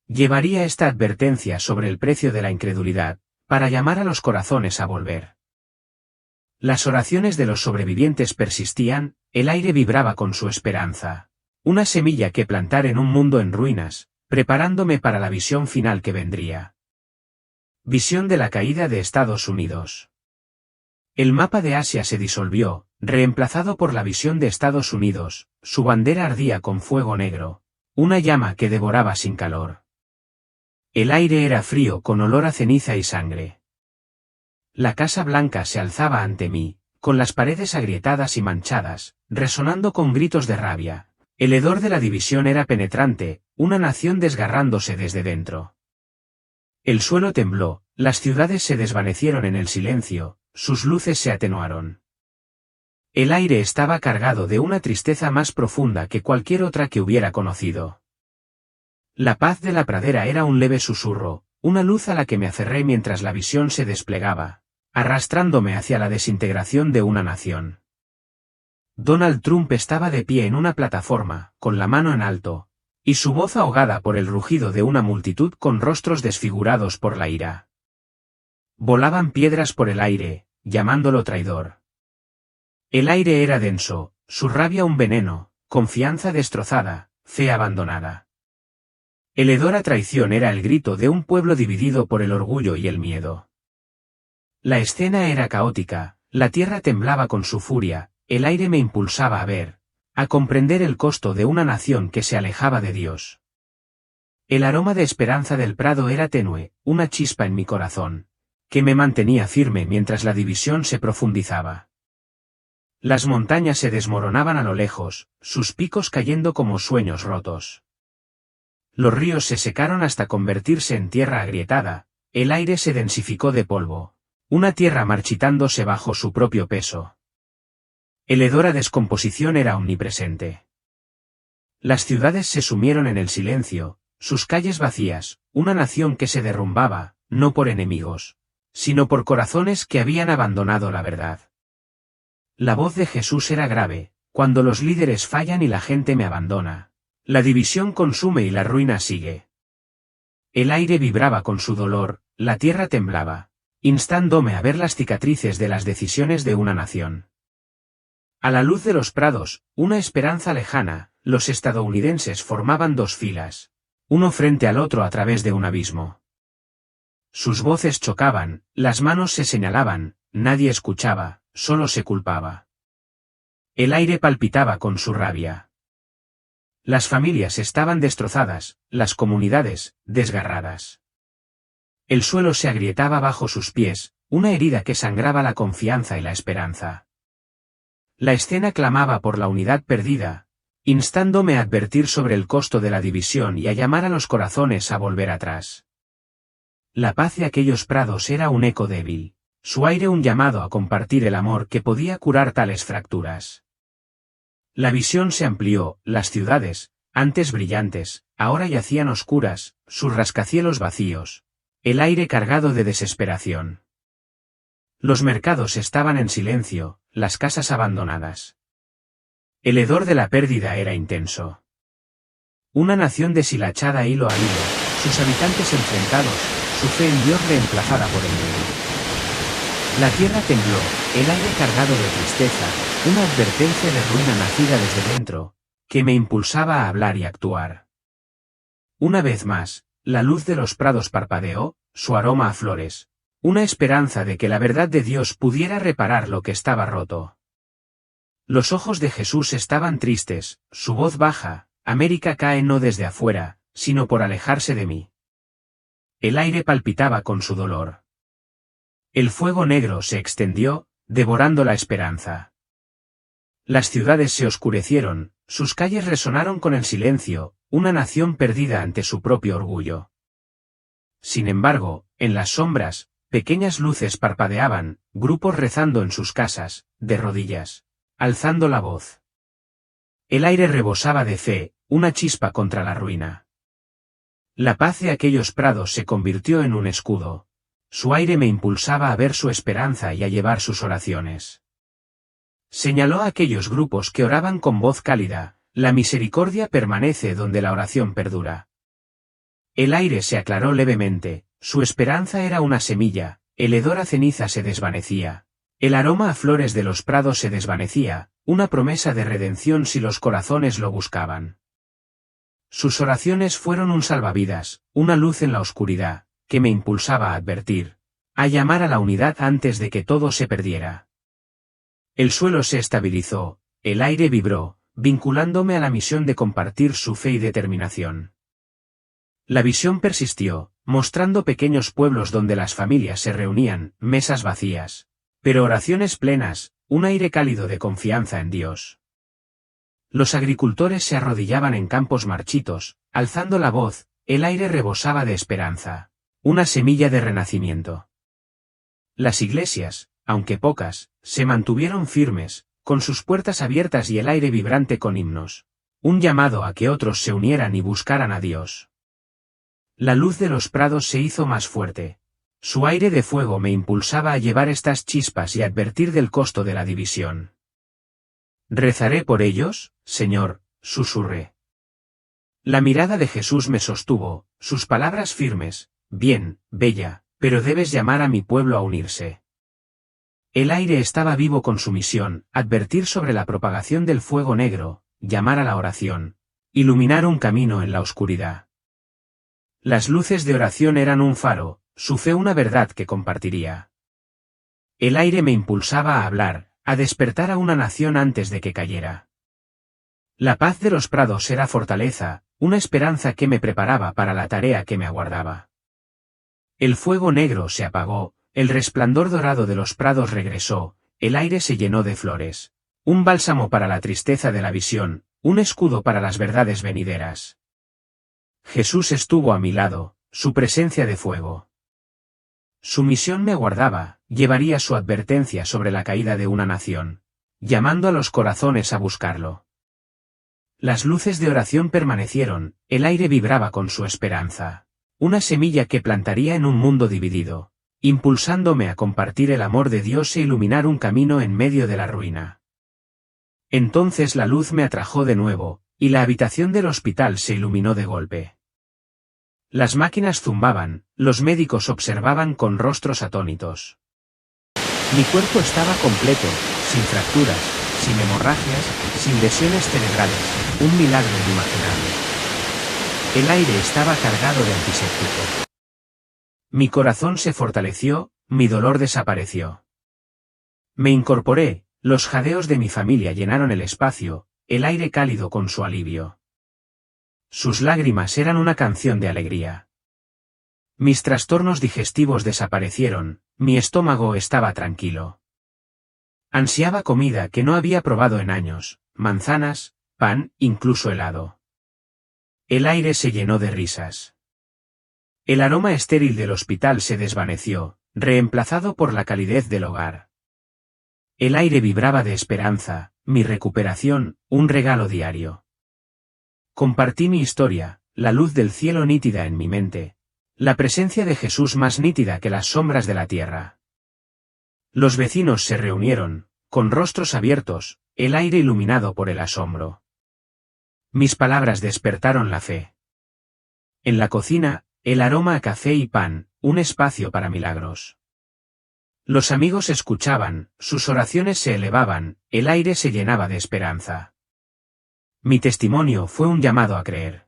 Llevaría esta advertencia sobre el precio de la incredulidad, para llamar a los corazones a volver. Las oraciones de los sobrevivientes persistían, el aire vibraba con su esperanza. Una semilla que plantar en un mundo en ruinas, preparándome para la visión final que vendría. Visión de la caída de Estados Unidos. El mapa de Asia se disolvió, reemplazado por la visión de Estados Unidos, su bandera ardía con fuego negro, una llama que devoraba sin calor. El aire era frío con olor a ceniza y sangre. La Casa Blanca se alzaba ante mí, con las paredes agrietadas y manchadas, resonando con gritos de rabia. El hedor de la división era penetrante, una nación desgarrándose desde dentro. El suelo tembló, las ciudades se desvanecieron en el silencio, sus luces se atenuaron. El aire estaba cargado de una tristeza más profunda que cualquier otra que hubiera conocido. La paz de la pradera era un leve susurro, una luz a la que me aferré mientras la visión se desplegaba, arrastrándome hacia la desintegración de una nación. Donald Trump estaba de pie en una plataforma, con la mano en alto, y su voz ahogada por el rugido de una multitud con rostros desfigurados por la ira. Volaban piedras por el aire, llamándolo traidor. El aire era denso, su rabia un veneno, confianza destrozada, fe abandonada. El hedor a traición era el grito de un pueblo dividido por el orgullo y el miedo. La escena era caótica, la tierra temblaba con su furia, el aire me impulsaba a ver, a comprender el costo de una nación que se alejaba de Dios. El aroma de esperanza del prado era tenue, una chispa en mi corazón, que me mantenía firme mientras la división se profundizaba. Las montañas se desmoronaban a lo lejos, sus picos cayendo como sueños rotos. Los ríos se secaron hasta convertirse en tierra agrietada, el aire se densificó de polvo, una tierra marchitándose bajo su propio peso. El hedor a descomposición era omnipresente. Las ciudades se sumieron en el silencio, sus calles vacías, una nación que se derrumbaba, no por enemigos, sino por corazones que habían abandonado la verdad. La voz de Jesús era grave, cuando los líderes fallan y la gente me abandona. La división consume y la ruina sigue. El aire vibraba con su dolor, la tierra temblaba, instándome a ver las cicatrices de las decisiones de una nación. A la luz de los prados, una esperanza lejana, los estadounidenses formaban dos filas, uno frente al otro a través de un abismo. Sus voces chocaban, las manos se señalaban, nadie escuchaba, solo se culpaba. El aire palpitaba con su rabia. Las familias estaban destrozadas, las comunidades, desgarradas. El suelo se agrietaba bajo sus pies, una herida que sangraba la confianza y la esperanza. La escena clamaba por la unidad perdida, instándome a advertir sobre el costo de la división y a llamar a los corazones a volver atrás. La paz de aquellos prados era un eco débil, su aire un llamado a compartir el amor que podía curar tales fracturas. La visión se amplió, las ciudades, antes brillantes, ahora yacían oscuras, sus rascacielos vacíos. El aire cargado de desesperación. Los mercados estaban en silencio, las casas abandonadas. El hedor de la pérdida era intenso. Una nación deshilachada hilo a hilo, sus habitantes enfrentados, su fe en Dios reemplazada por el miedo. La tierra tembló, el aire cargado de tristeza, una advertencia de ruina nacida desde dentro, que me impulsaba a hablar y actuar. Una vez más, la luz de los prados parpadeó, su aroma a flores, una esperanza de que la verdad de Dios pudiera reparar lo que estaba roto. Los ojos de Jesús estaban tristes, su voz baja, América cae no desde afuera, sino por alejarse de mí. El aire palpitaba con su dolor. El fuego negro se extendió, devorando la esperanza. Las ciudades se oscurecieron, sus calles resonaron con el silencio, una nación perdida ante su propio orgullo. Sin embargo, en las sombras, pequeñas luces parpadeaban, grupos rezando en sus casas, de rodillas, alzando la voz. El aire rebosaba de fe, una chispa contra la ruina. La paz de aquellos prados se convirtió en un escudo. Su aire me impulsaba a ver su esperanza y a llevar sus oraciones. Señaló a aquellos grupos que oraban con voz cálida, la misericordia permanece donde la oración perdura. El aire se aclaró levemente, su esperanza era una semilla, el hedor a ceniza se desvanecía, el aroma a flores de los prados se desvanecía, una promesa de redención si los corazones lo buscaban. Sus oraciones fueron un salvavidas, una luz en la oscuridad, que me impulsaba a advertir, a llamar a la unidad antes de que todo se perdiera. El suelo se estabilizó, el aire vibró, vinculándome a la misión de compartir su fe y determinación. La visión persistió, mostrando pequeños pueblos donde las familias se reunían, mesas vacías, pero oraciones plenas, un aire cálido de confianza en Dios. Los agricultores se arrodillaban en campos marchitos, alzando la voz, el aire rebosaba de esperanza, una semilla de renacimiento. Las iglesias, aunque pocas, se mantuvieron firmes, con sus puertas abiertas y el aire vibrante con himnos, un llamado a que otros se unieran y buscaran a Dios. La luz de los prados se hizo más fuerte. Su aire de fuego me impulsaba a llevar estas chispas y advertir del costo de la división. «Rezaré por ellos, Señor», susurré. La mirada de Jesús me sostuvo, sus palabras firmes, «Bien, bella, pero debes llamar a mi pueblo a unirse». El aire estaba vivo con su misión, advertir sobre la propagación del fuego negro, llamar a la oración, iluminar un camino en la oscuridad. Las luces de oración eran un faro, su fe una verdad que compartiría. El aire me impulsaba a hablar, a despertar a una nación antes de que cayera. La paz de los prados era fortaleza, una esperanza que me preparaba para la tarea que me aguardaba. El fuego negro se apagó, el resplandor dorado de los prados regresó, el aire se llenó de flores. Un bálsamo para la tristeza de la visión, un escudo para las verdades venideras. Jesús estuvo a mi lado, su presencia de fuego. Su misión me aguardaba, llevaría su advertencia sobre la caída de una nación, llamando a los corazones a buscarlo. Las luces de oración permanecieron, el aire vibraba con su esperanza, una semilla que plantaría en un mundo dividido, impulsándome a compartir el amor de Dios e iluminar un camino en medio de la ruina. Entonces la luz me atrajo de nuevo, y la habitación del hospital se iluminó de golpe. Las máquinas zumbaban, los médicos observaban con rostros atónitos. Mi cuerpo estaba completo, sin fracturas, sin hemorragias, sin lesiones cerebrales, un milagro inimaginable. El aire estaba cargado de antiséptico. Mi corazón se fortaleció, mi dolor desapareció. Me incorporé, los jadeos de mi familia llenaron el espacio, el aire cálido con su alivio. Sus lágrimas eran una canción de alegría. Mis trastornos digestivos desaparecieron, mi estómago estaba tranquilo. Ansiaba comida que no había probado en años, manzanas, pan, incluso helado. El aire se llenó de risas. El aroma estéril del hospital se desvaneció, reemplazado por la calidez del hogar. El aire vibraba de esperanza, mi recuperación, un regalo diario. Compartí mi historia, la luz del cielo nítida en mi mente, la presencia de Jesús más nítida que las sombras de la tierra. Los vecinos se reunieron, con rostros abiertos, el aire iluminado por el asombro. Mis palabras despertaron la fe. En la cocina, el aroma a café y pan, un espacio para milagros. Los amigos escuchaban, sus oraciones se elevaban, el aire se llenaba de esperanza. Mi testimonio fue un llamado a creer.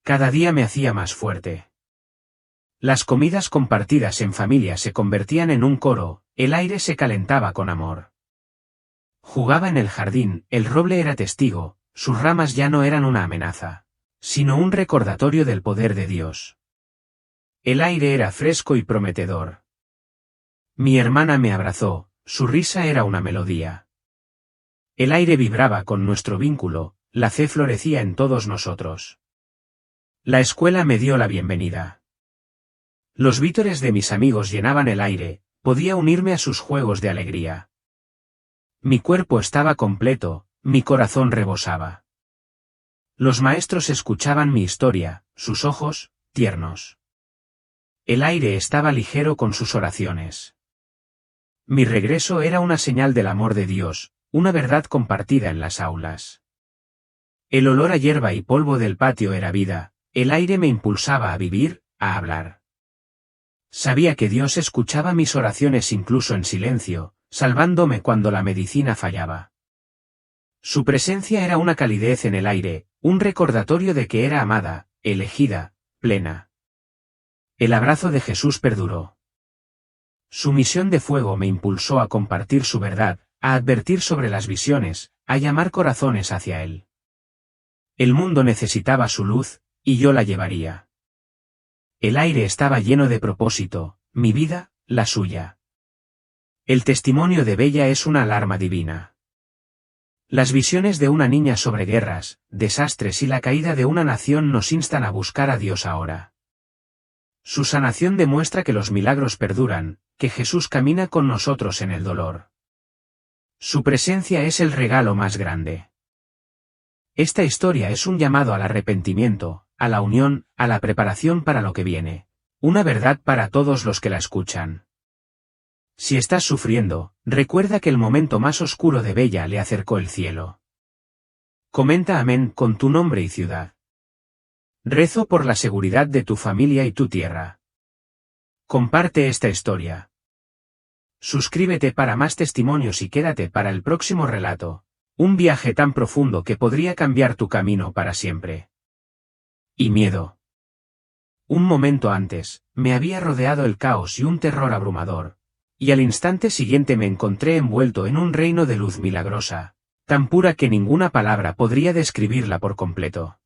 Cada día me hacía más fuerte. Las comidas compartidas en familia se convertían en un coro, el aire se calentaba con amor. Jugaba en el jardín, el roble era testigo, sus ramas ya no eran una amenaza, sino un recordatorio del poder de Dios. El aire era fresco y prometedor. Mi hermana me abrazó, su risa era una melodía. El aire vibraba con nuestro vínculo, la fe florecía en todos nosotros. La escuela me dio la bienvenida. Los vítores de mis amigos llenaban el aire, podía unirme a sus juegos de alegría. Mi cuerpo estaba completo, mi corazón rebosaba. Los maestros escuchaban mi historia, sus ojos, tiernos. El aire estaba ligero con sus oraciones. Mi regreso era una señal del amor de Dios, una verdad compartida en las aulas. El olor a hierba y polvo del patio era vida, el aire me impulsaba a vivir, a hablar. Sabía que Dios escuchaba mis oraciones incluso en silencio, salvándome cuando la medicina fallaba. Su presencia era una calidez en el aire, un recordatorio de que era amada, elegida, plena. El abrazo de Jesús perduró. Su misión de fuego me impulsó a compartir su verdad, a advertir sobre las visiones, a llamar corazones hacia Él. El mundo necesitaba su luz, y yo la llevaría. El aire estaba lleno de propósito, mi vida, la suya. El testimonio de Bella es una alarma divina. Las visiones de una niña sobre guerras, desastres y la caída de una nación nos instan a buscar a Dios ahora. Su sanación demuestra que los milagros perduran, que Jesús camina con nosotros en el dolor. Su presencia es el regalo más grande. Esta historia es un llamado al arrepentimiento, a la unión, a la preparación para lo que viene. Una verdad para todos los que la escuchan. Si estás sufriendo, recuerda que el momento más oscuro de Bella le acercó el cielo. Comenta amén con tu nombre y ciudad. Rezo por la seguridad de tu familia y tu tierra. Comparte esta historia. Suscríbete para más testimonios y quédate para el próximo relato, un viaje tan profundo que podría cambiar tu camino para siempre. Y miedo. Un momento antes, me había rodeado el caos y un terror abrumador, y al instante siguiente me encontré envuelto en un reino de luz milagrosa, tan pura que ninguna palabra podría describirla por completo.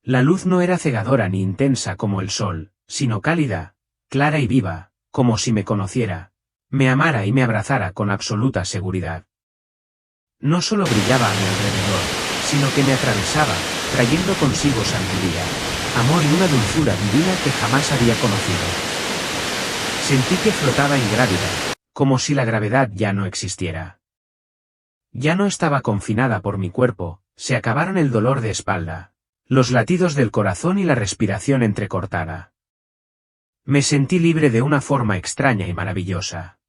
La luz no era cegadora ni intensa como el sol, sino cálida, clara y viva, como si me conociera, me amara y me abrazara con absoluta seguridad. No solo brillaba a mi alrededor, sino que me atravesaba, trayendo consigo sabiduría, amor y una dulzura divina que jamás había conocido. Sentí que flotaba ingrávida, como si la gravedad ya no existiera. Ya no estaba confinada por mi cuerpo, se acabaron el dolor de espalda, los latidos del corazón y la respiración entrecortada. Me sentí libre de una forma extraña y maravillosa.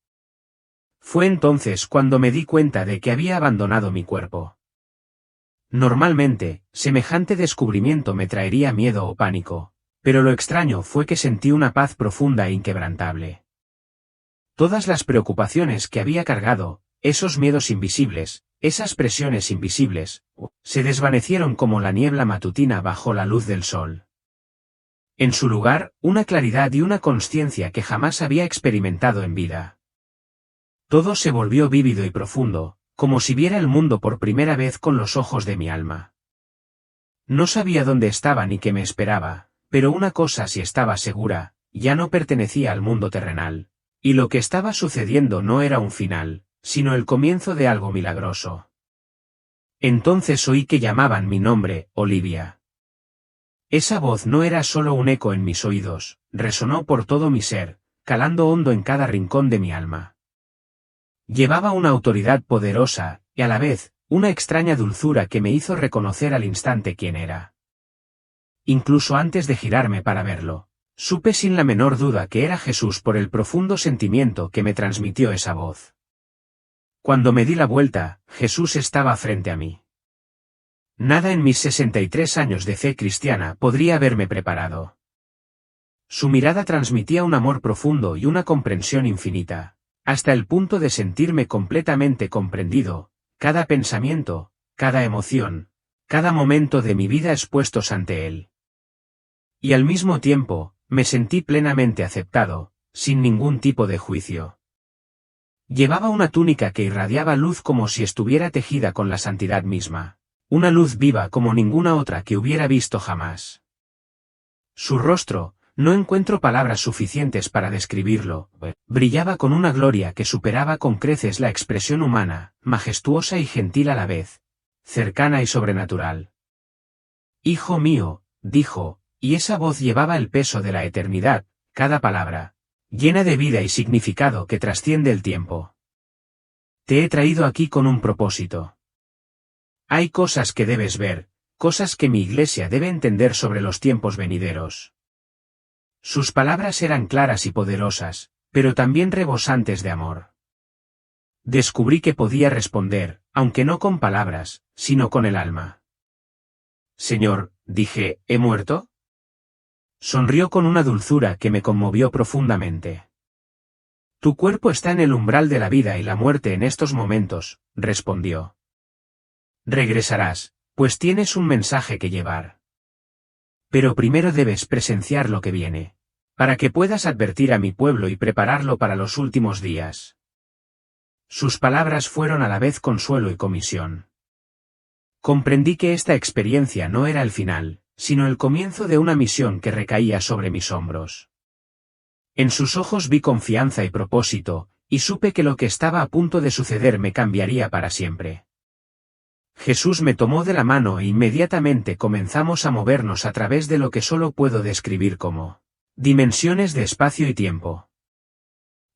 Fue entonces cuando me di cuenta de que había abandonado mi cuerpo. Normalmente, semejante descubrimiento me traería miedo o pánico, pero lo extraño fue que sentí una paz profunda e inquebrantable. Todas las preocupaciones que había cargado, esos miedos invisibles, esas presiones invisibles, se desvanecieron como la niebla matutina bajo la luz del sol. En su lugar, una claridad y una consciencia que jamás había experimentado en vida. Todo se volvió vívido y profundo, como si viera el mundo por primera vez con los ojos de mi alma. No sabía dónde estaba ni qué me esperaba, pero una cosa sí estaba segura, ya no pertenecía al mundo terrenal, y lo que estaba sucediendo no era un final, sino el comienzo de algo milagroso. Entonces oí que llamaban mi nombre, Olivia. Esa voz no era solo un eco en mis oídos, resonó por todo mi ser, calando hondo en cada rincón de mi alma. Llevaba una autoridad poderosa, y a la vez, una extraña dulzura que me hizo reconocer al instante quién era. Incluso antes de girarme para verlo, supe sin la menor duda que era Jesús por el profundo sentimiento que me transmitió esa voz. Cuando me di la vuelta, Jesús estaba frente a mí. Nada en mis 63 años de fe cristiana podría haberme preparado. Su mirada transmitía un amor profundo y una comprensión infinita, hasta el punto de sentirme completamente comprendido, cada pensamiento, cada emoción, cada momento de mi vida expuestos ante él. Y al mismo tiempo, me sentí plenamente aceptado, sin ningún tipo de juicio. Llevaba una túnica que irradiaba luz como si estuviera tejida con la santidad misma, una luz viva como ninguna otra que hubiera visto jamás. Su rostro, no encuentro palabras suficientes para describirlo, brillaba con una gloria que superaba con creces la expresión humana, majestuosa y gentil a la vez, cercana y sobrenatural. Hijo mío, dijo, y esa voz llevaba el peso de la eternidad, cada palabra, llena de vida y significado que trasciende el tiempo. Te he traído aquí con un propósito. Hay cosas que debes ver, cosas que mi iglesia debe entender sobre los tiempos venideros. Sus palabras eran claras y poderosas, pero también rebosantes de amor. Descubrí que podía responder, aunque no con palabras, sino con el alma. Señor, dije, ¿he muerto? Sonrió con una dulzura que me conmovió profundamente. Tu cuerpo está en el umbral de la vida y la muerte en estos momentos, respondió. Regresarás, pues tienes un mensaje que llevar. Pero primero debes presenciar lo que viene, para que puedas advertir a mi pueblo y prepararlo para los últimos días. Sus palabras fueron a la vez consuelo y comisión. Comprendí que esta experiencia no era el final, sino el comienzo de una misión que recaía sobre mis hombros. En sus ojos vi confianza y propósito, y supe que lo que estaba a punto de suceder me cambiaría para siempre. Jesús me tomó de la mano e inmediatamente comenzamos a movernos a través de lo que solo puedo describir como dimensiones de espacio y tiempo.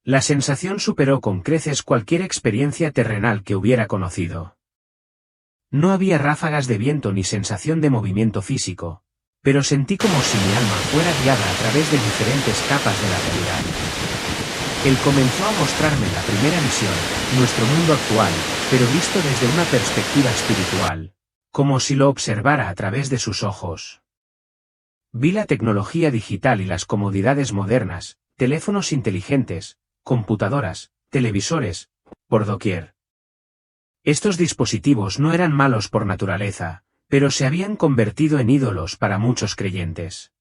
La sensación superó con creces cualquier experiencia terrenal que hubiera conocido. No había ráfagas de viento ni sensación de movimiento físico, pero sentí como si mi alma fuera guiada a través de diferentes capas de la realidad. Él comenzó a mostrarme la primera visión, nuestro mundo actual, pero visto desde una perspectiva espiritual, como si lo observara a través de sus ojos. Vi la tecnología digital y las comodidades modernas, teléfonos inteligentes, computadoras, televisores, por doquier. Estos dispositivos no eran malos por naturaleza, pero se habían convertido en ídolos para muchos creyentes.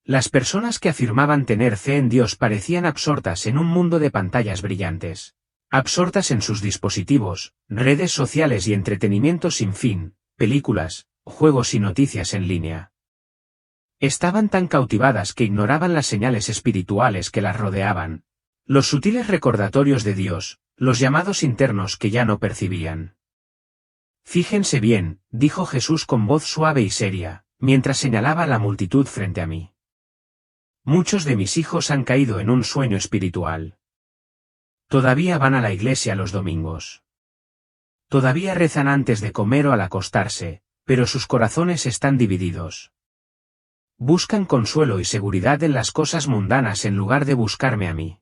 Las personas que afirmaban tener fe en Dios parecían absortas en un mundo de pantallas brillantes, absortas en sus dispositivos, redes sociales y entretenimiento sin fin, películas, juegos y noticias en línea. Estaban tan cautivadas que ignoraban las señales espirituales que las rodeaban, los sutiles recordatorios de Dios, los llamados internos que ya no percibían. Fíjense bien, dijo Jesús con voz suave y seria, mientras señalaba a la multitud frente a mí. Muchos de mis hijos han caído en un sueño espiritual. Todavía van a la iglesia los domingos. Todavía rezan antes de comer o al acostarse, pero sus corazones están divididos. Buscan consuelo y seguridad en las cosas mundanas en lugar de buscarme a mí.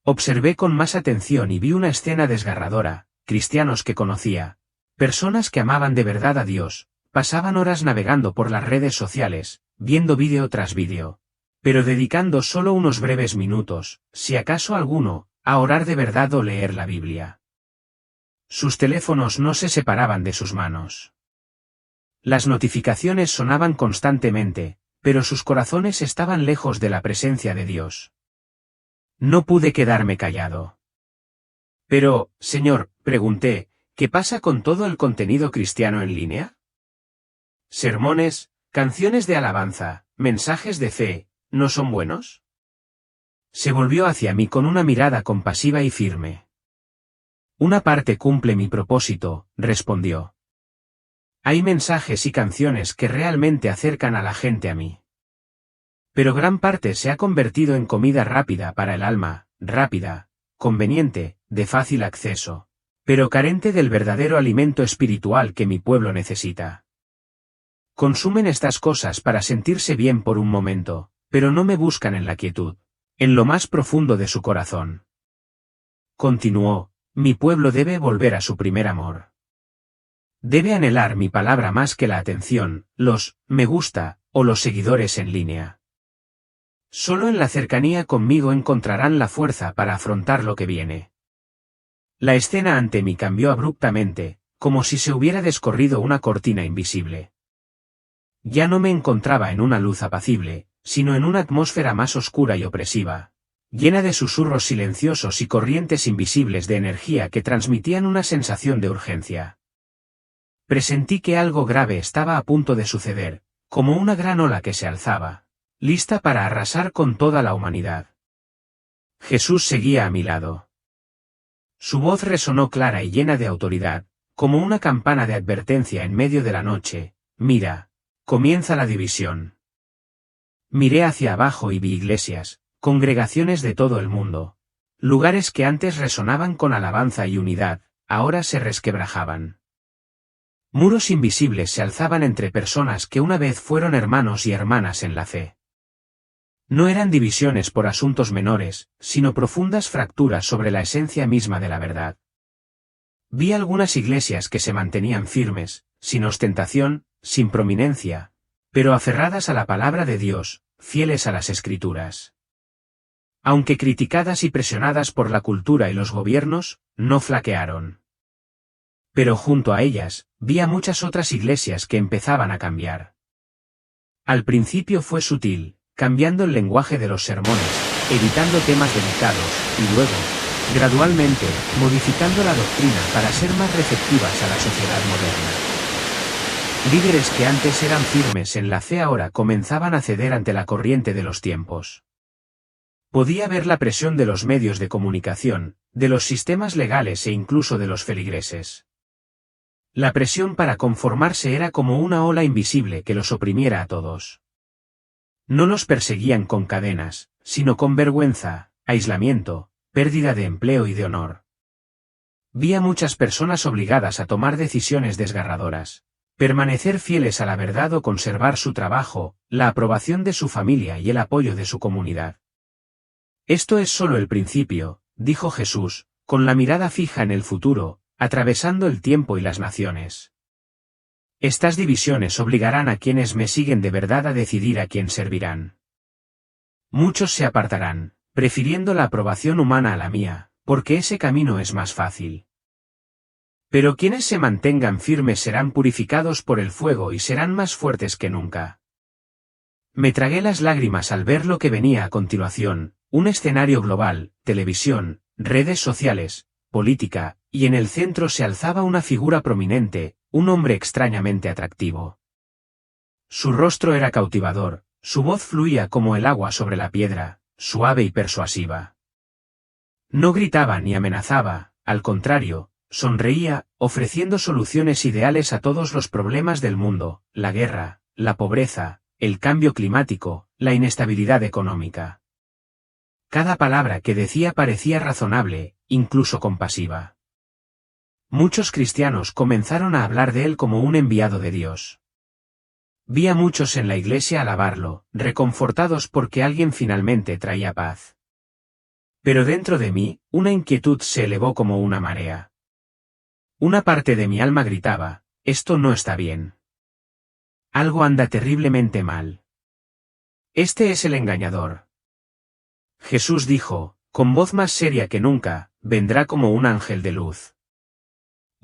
Observé con más atención y vi una escena desgarradora, cristianos que conocía, personas que amaban de verdad a Dios, pasaban horas navegando por las redes sociales, viendo vídeo tras vídeo, pero dedicando solo unos breves minutos, si acaso alguno, a orar de verdad o leer la Biblia. Sus teléfonos no se separaban de sus manos. Las notificaciones sonaban constantemente, pero sus corazones estaban lejos de la presencia de Dios. No pude quedarme callado. Pero, Señor, pregunté, ¿qué pasa con todo el contenido cristiano en línea? Sermones, canciones de alabanza, mensajes de fe, ¿no son buenos? Se volvió hacia mí con una mirada compasiva y firme. Una parte cumple mi propósito, respondió. Hay mensajes y canciones que realmente acercan a la gente a mí. Pero gran parte se ha convertido en comida rápida para el alma, rápida, conveniente, de fácil acceso, pero carente del verdadero alimento espiritual que mi pueblo necesita. Consumen estas cosas para sentirse bien por un momento, pero no me buscan en la quietud, en lo más profundo de su corazón. Continuó, mi pueblo debe volver a su primer amor. Debe anhelar mi palabra más que la atención, los me gusta, o los seguidores en línea. Solo en la cercanía conmigo encontrarán la fuerza para afrontar lo que viene. La escena ante mí cambió abruptamente, como si se hubiera descorrido una cortina invisible. Ya no me encontraba en una luz apacible, sino en una atmósfera más oscura y opresiva, llena de susurros silenciosos y corrientes invisibles de energía que transmitían una sensación de urgencia. Presentí que algo grave estaba a punto de suceder, como una gran ola que se alzaba, lista para arrasar con toda la humanidad. Jesús seguía a mi lado. Su voz resonó clara y llena de autoridad, como una campana de advertencia en medio de la noche. Mira, comienza la división. Miré hacia abajo y vi iglesias, congregaciones de todo el mundo. Lugares que antes resonaban con alabanza y unidad, ahora se resquebrajaban. Muros invisibles se alzaban entre personas que una vez fueron hermanos y hermanas en la fe. No eran divisiones por asuntos menores, sino profundas fracturas sobre la esencia misma de la verdad. Vi algunas iglesias que se mantenían firmes, sin ostentación, sin prominencia, pero aferradas a la palabra de Dios, fieles a las Escrituras. Aunque criticadas y presionadas por la cultura y los gobiernos, no flaquearon. Pero junto a ellas, vi a muchas otras iglesias que empezaban a cambiar. Al principio fue sutil, cambiando el lenguaje de los sermones, evitando temas delicados, y luego, gradualmente, modificando la doctrina para ser más receptivas a la sociedad moderna. Líderes que antes eran firmes en la fe ahora comenzaban a ceder ante la corriente de los tiempos. Podía ver la presión de los medios de comunicación, de los sistemas legales e incluso de los feligreses. La presión para conformarse era como una ola invisible que los oprimiera a todos. No los perseguían con cadenas, sino con vergüenza, aislamiento, pérdida de empleo y de honor. Vi a muchas personas obligadas a tomar decisiones desgarradoras, permanecer fieles a la verdad o conservar su trabajo, la aprobación de su familia y el apoyo de su comunidad. Esto es solo el principio, dijo Jesús, con la mirada fija en el futuro, atravesando el tiempo y las naciones. Estas divisiones obligarán a quienes me siguen de verdad a decidir a quién servirán. Muchos se apartarán, prefiriendo la aprobación humana a la mía, porque ese camino es más fácil. Pero quienes se mantengan firmes serán purificados por el fuego y serán más fuertes que nunca. Me tragué las lágrimas al ver lo que venía a continuación, un escenario global, televisión, redes sociales, política, y en el centro se alzaba una figura prominente, un hombre extrañamente atractivo. Su rostro era cautivador, su voz fluía como el agua sobre la piedra, suave y persuasiva. No gritaba ni amenazaba, al contrario, sonreía, ofreciendo soluciones ideales a todos los problemas del mundo, la guerra, la pobreza, el cambio climático, la inestabilidad económica. Cada palabra que decía parecía razonable, incluso compasiva. Muchos cristianos comenzaron a hablar de él como un enviado de Dios. Vi a muchos en la iglesia alabarlo, reconfortados porque alguien finalmente traía paz. Pero dentro de mí, una inquietud se elevó como una marea. Una parte de mi alma gritaba, esto no está bien. Algo anda terriblemente mal. Este es el engañador. Jesús dijo, con voz más seria que nunca, vendrá como un ángel de luz.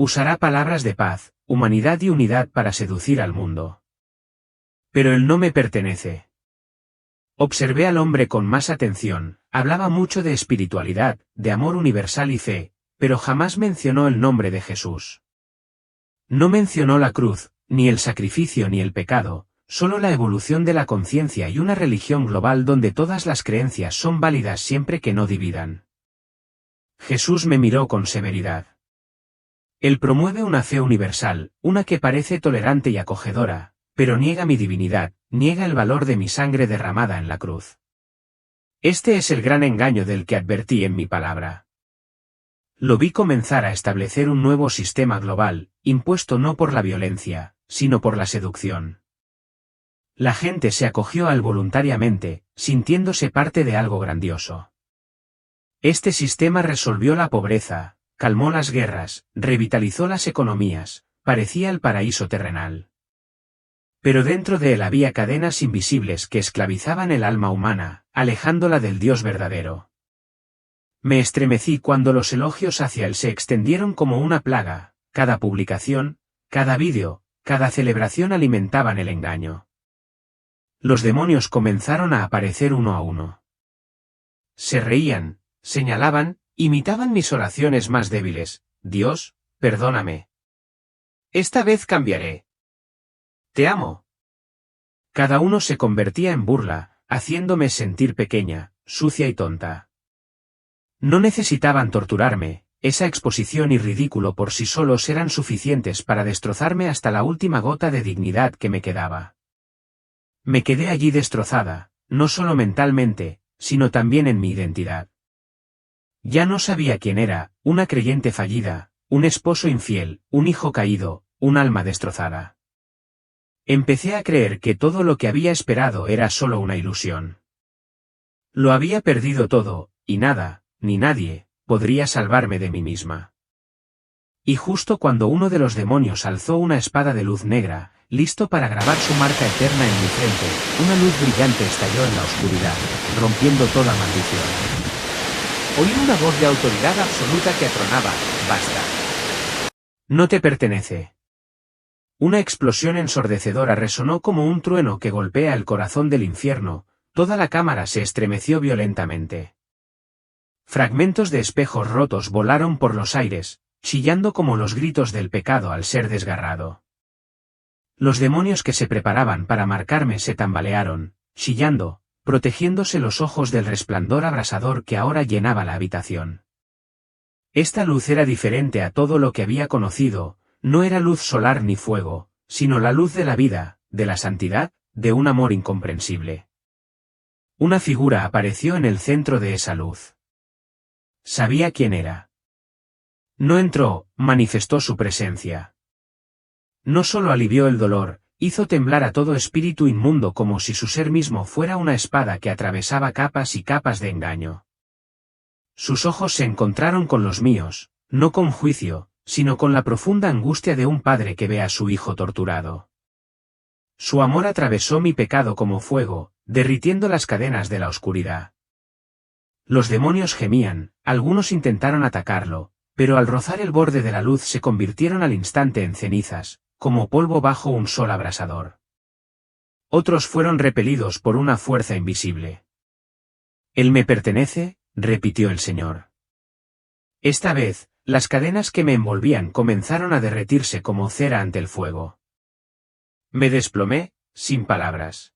Usará palabras de paz, humanidad y unidad para seducir al mundo. Pero él no me pertenece. Observé al hombre con más atención, hablaba mucho de espiritualidad, de amor universal y fe, pero jamás mencionó el nombre de Jesús. No mencionó la cruz, ni el sacrificio ni el pecado, solo la evolución de la conciencia y una religión global donde todas las creencias son válidas siempre que no dividan. Jesús me miró con severidad. Él promueve una fe universal, una que parece tolerante y acogedora, pero niega mi divinidad, niega el valor de mi sangre derramada en la cruz. Este es el gran engaño del que advertí en mi palabra. Lo vi comenzar a establecer un nuevo sistema global, impuesto no por la violencia, sino por la seducción. La gente se acogió a él voluntariamente, sintiéndose parte de algo grandioso. Este sistema resolvió la pobreza, calmó las guerras, revitalizó las economías, parecía el paraíso terrenal. Pero dentro de él había cadenas invisibles que esclavizaban el alma humana, alejándola del Dios verdadero. Me estremecí cuando los elogios hacia él se extendieron como una plaga, cada publicación, cada vídeo, cada celebración alimentaban el engaño. Los demonios comenzaron a aparecer uno a uno. Se reían, señalaban, imitaban mis oraciones más débiles. Dios, perdóname. Esta vez cambiaré. Te amo. Cada uno se convertía en burla, haciéndome sentir pequeña, sucia y tonta. No necesitaban torturarme, esa exposición y ridículo por sí solos eran suficientes para destrozarme hasta la última gota de dignidad que me quedaba. Me quedé allí destrozada, no solo mentalmente, sino también en mi identidad. Ya no sabía quién era, una creyente fallida, un esposo infiel, un hijo caído, un alma destrozada. Empecé a creer que todo lo que había esperado era solo una ilusión. Lo había perdido todo, y nada, ni nadie, podría salvarme de mí misma. Y justo cuando uno de los demonios alzó una espada de luz negra, listo para grabar su marca eterna en mi frente, una luz brillante estalló en la oscuridad, rompiendo toda maldición. Oí una voz de autoridad absoluta que atronaba: «Basta. No te pertenece». Una explosión ensordecedora resonó como un trueno que golpea el corazón del infierno, toda la cámara se estremeció violentamente. Fragmentos de espejos rotos volaron por los aires, chillando como los gritos del pecado al ser desgarrado. Los demonios que se preparaban para marcarme se tambalearon, chillando, protegiéndose los ojos del resplandor abrasador que ahora llenaba la habitación. Esta luz era diferente a todo lo que había conocido, no era luz solar ni fuego, sino la luz de la vida, de la santidad, de un amor incomprensible. Una figura apareció en el centro de esa luz. Sabía quién era. No entró, manifestó su presencia. No solo alivió el dolor, hizo temblar a todo espíritu inmundo como si su ser mismo fuera una espada que atravesaba capas y capas de engaño. Sus ojos se encontraron con los míos, no con juicio, sino con la profunda angustia de un padre que ve a su hijo torturado. Su amor atravesó mi pecado como fuego, derritiendo las cadenas de la oscuridad. Los demonios gemían, algunos intentaron atacarlo, pero al rozar el borde de la luz se convirtieron al instante en cenizas, como polvo bajo un sol abrasador. Otros fueron repelidos por una fuerza invisible. «Él me pertenece», repitió el Señor. Esta vez, las cadenas que me envolvían comenzaron a derretirse como cera ante el fuego. Me desplomé, sin palabras.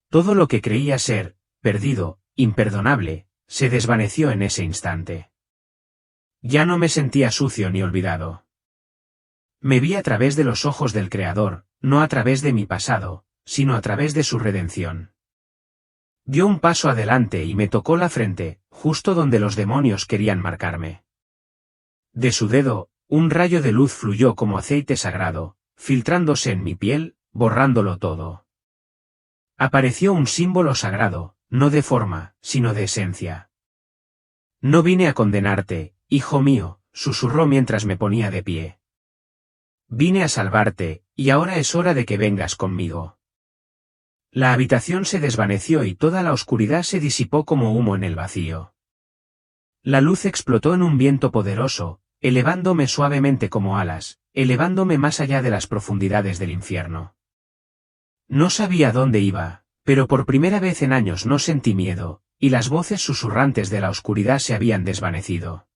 Todo lo que creía ser, perdido, imperdonable, se desvaneció en ese instante. Ya no me sentía sucio ni olvidado. Me vi a través de los ojos del Creador, no a través de mi pasado, sino a través de su redención. Dio un paso adelante y me tocó la frente, justo donde los demonios querían marcarme. De su dedo, un rayo de luz fluyó como aceite sagrado, filtrándose en mi piel, borrándolo todo. Apareció un símbolo sagrado, no de forma, sino de esencia. «No vine a condenarte, hijo mío», susurró mientras me ponía de pie. «Vine a salvarte, y ahora es hora de que vengas conmigo». La habitación se desvaneció y toda la oscuridad se disipó como humo en el vacío. La luz explotó en un viento poderoso, elevándome suavemente como alas, elevándome más allá de las profundidades del infierno. No sabía dónde iba, pero por primera vez en años no sentí miedo, y las voces susurrantes de la oscuridad se habían desvanecido.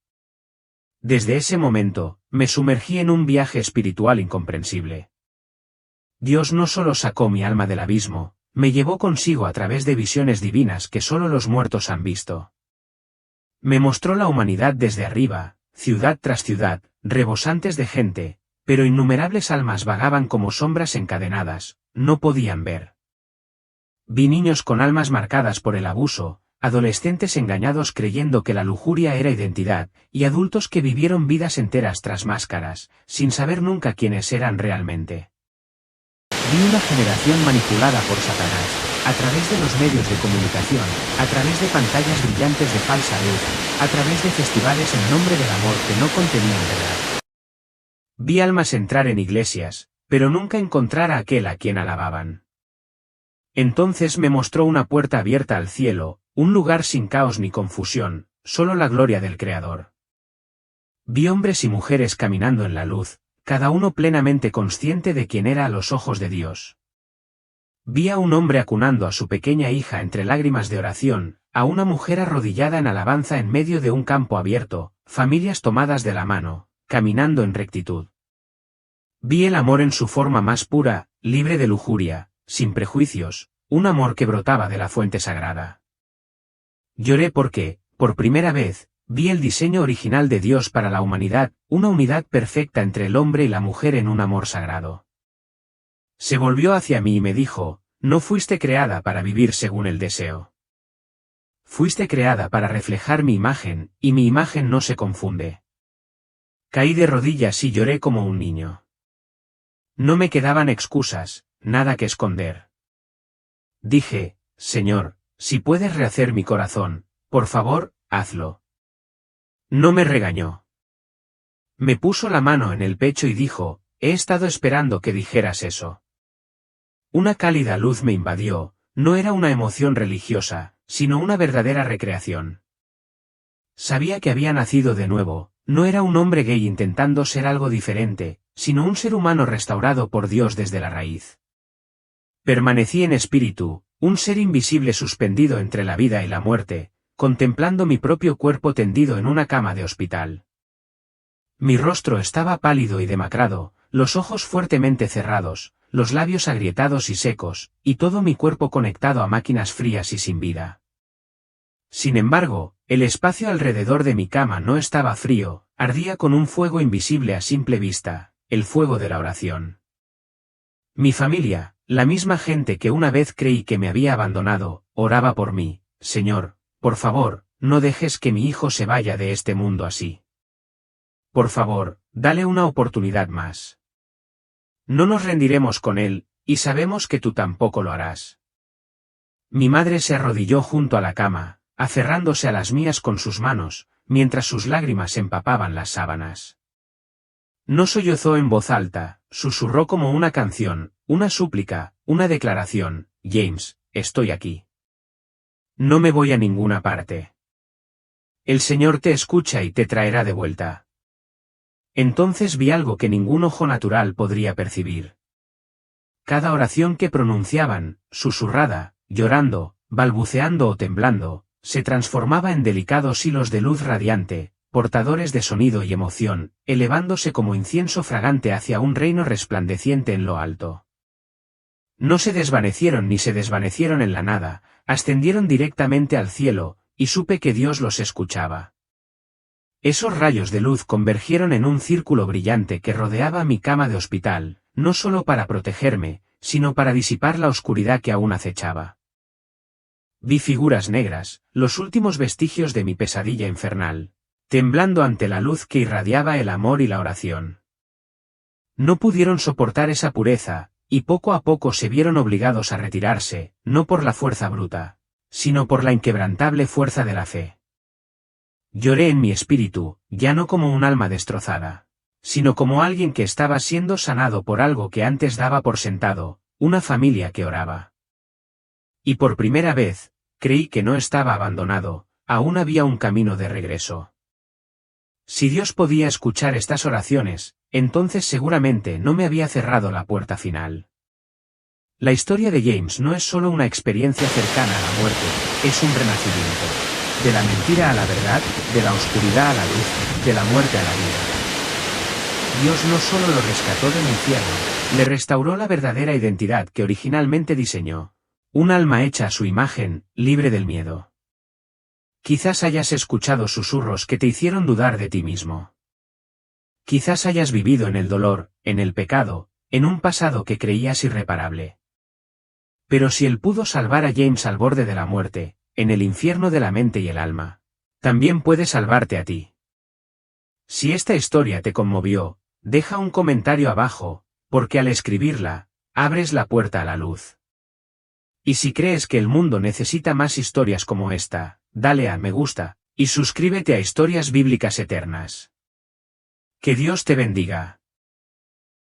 Desde ese momento, me sumergí en un viaje espiritual incomprensible. Dios no solo sacó mi alma del abismo, me llevó consigo a través de visiones divinas que solo los muertos han visto. Me mostró la humanidad desde arriba, ciudad tras ciudad, rebosantes de gente, pero innumerables almas vagaban como sombras encadenadas, no podían ver. Vi niños con almas marcadas por el abuso, adolescentes engañados creyendo que la lujuria era identidad, y adultos que vivieron vidas enteras tras máscaras, sin saber nunca quiénes eran realmente. Vi una generación manipulada por Satanás, a través de los medios de comunicación, a través de pantallas brillantes de falsa luz, a través de festivales en nombre del amor que no contenían verdad. Vi almas entrar en iglesias, pero nunca encontrar a aquel a quien alababan. Entonces me mostró una puerta abierta al cielo, un lugar sin caos ni confusión, solo la gloria del Creador. Vi hombres y mujeres caminando en la luz, cada uno plenamente consciente de quién era a los ojos de Dios. Vi a un hombre acunando a su pequeña hija entre lágrimas de oración, a una mujer arrodillada en alabanza en medio de un campo abierto, familias tomadas de la mano, caminando en rectitud. Vi el amor en su forma más pura, libre de lujuria, sin prejuicios, un amor que brotaba de la fuente sagrada. Lloré porque, por primera vez, vi el diseño original de Dios para la humanidad, una unidad perfecta entre el hombre y la mujer en un amor sagrado. Se volvió hacia mí y me dijo, no fuiste creada para vivir según el deseo. Fuiste creada para reflejar mi imagen, y mi imagen no se confunde. Caí de rodillas y lloré como un niño. No me quedaban excusas, nada que esconder. Dije, Señor, si puedes rehacer mi corazón, por favor, hazlo. No me regañó. Me puso la mano en el pecho y dijo, he estado esperando que dijeras eso. Una cálida luz me invadió, no era una emoción religiosa, sino una verdadera recreación. Sabía que había nacido de nuevo, no era un hombre gay intentando ser algo diferente, sino un ser humano restaurado por Dios desde la raíz. Permanecí en espíritu, un ser invisible suspendido entre la vida y la muerte, contemplando mi propio cuerpo tendido en una cama de hospital. Mi rostro estaba pálido y demacrado, los ojos fuertemente cerrados, los labios agrietados y secos, y todo mi cuerpo conectado a máquinas frías y sin vida. Sin embargo, el espacio alrededor de mi cama no estaba frío, ardía con un fuego invisible a simple vista, el fuego de la oración. Mi familia, la misma gente que una vez creí que me había abandonado, oraba por mí, Señor, por favor, no dejes que mi hijo se vaya de este mundo así. Por favor, dale una oportunidad más. No nos rendiremos con él, y sabemos que tú tampoco lo harás. Mi madre se arrodilló junto a la cama, aferrándose a las mías con sus manos, mientras sus lágrimas empapaban las sábanas. No sollozó en voz alta, susurró como una canción, una súplica, una declaración, James, estoy aquí. No me voy a ninguna parte. El Señor te escucha y te traerá de vuelta. Entonces vi algo que ningún ojo natural podría percibir. Cada oración que pronunciaban, susurrada, llorando, balbuceando o temblando, se transformaba en delicados hilos de luz radiante, portadores de sonido y emoción, elevándose como incienso fragante hacia un reino resplandeciente en lo alto. No se desvanecieron ni se desvanecieron en la nada, ascendieron directamente al cielo, y supe que Dios los escuchaba. Esos rayos de luz convergieron en un círculo brillante que rodeaba mi cama de hospital, no solo para protegerme, sino para disipar la oscuridad que aún acechaba. Vi figuras negras, los últimos vestigios de mi pesadilla infernal, temblando ante la luz que irradiaba el amor y la oración. No pudieron soportar esa pureza, y poco a poco se vieron obligados a retirarse, no por la fuerza bruta, sino por la inquebrantable fuerza de la fe. Lloré en mi espíritu, ya no como un alma destrozada, sino como alguien que estaba siendo sanado por algo que antes daba por sentado, una familia que oraba. Y por primera vez, creí que no estaba abandonado, aún había un camino de regreso. Si Dios podía escuchar estas oraciones, entonces seguramente no me había cerrado la puerta final. La historia de James no es solo una experiencia cercana a la muerte, es un renacimiento. De la mentira a la verdad, de la oscuridad a la luz, de la muerte a la vida. Dios no solo lo rescató del infierno, le restauró la verdadera identidad que originalmente diseñó. Un alma hecha a su imagen, libre del miedo. Quizás hayas escuchado susurros que te hicieron dudar de ti mismo. Quizás hayas vivido en el dolor, en el pecado, en un pasado que creías irreparable. Pero si Él pudo salvar a James al borde de la muerte, en el infierno de la mente y el alma. También puede salvarte a ti. Si esta historia te conmovió, deja un comentario abajo, porque al escribirla, abres la puerta a la luz. Y si crees que el mundo necesita más historias como esta, dale a me gusta, y suscríbete a Historias Bíblicas Eternas. Que Dios te bendiga.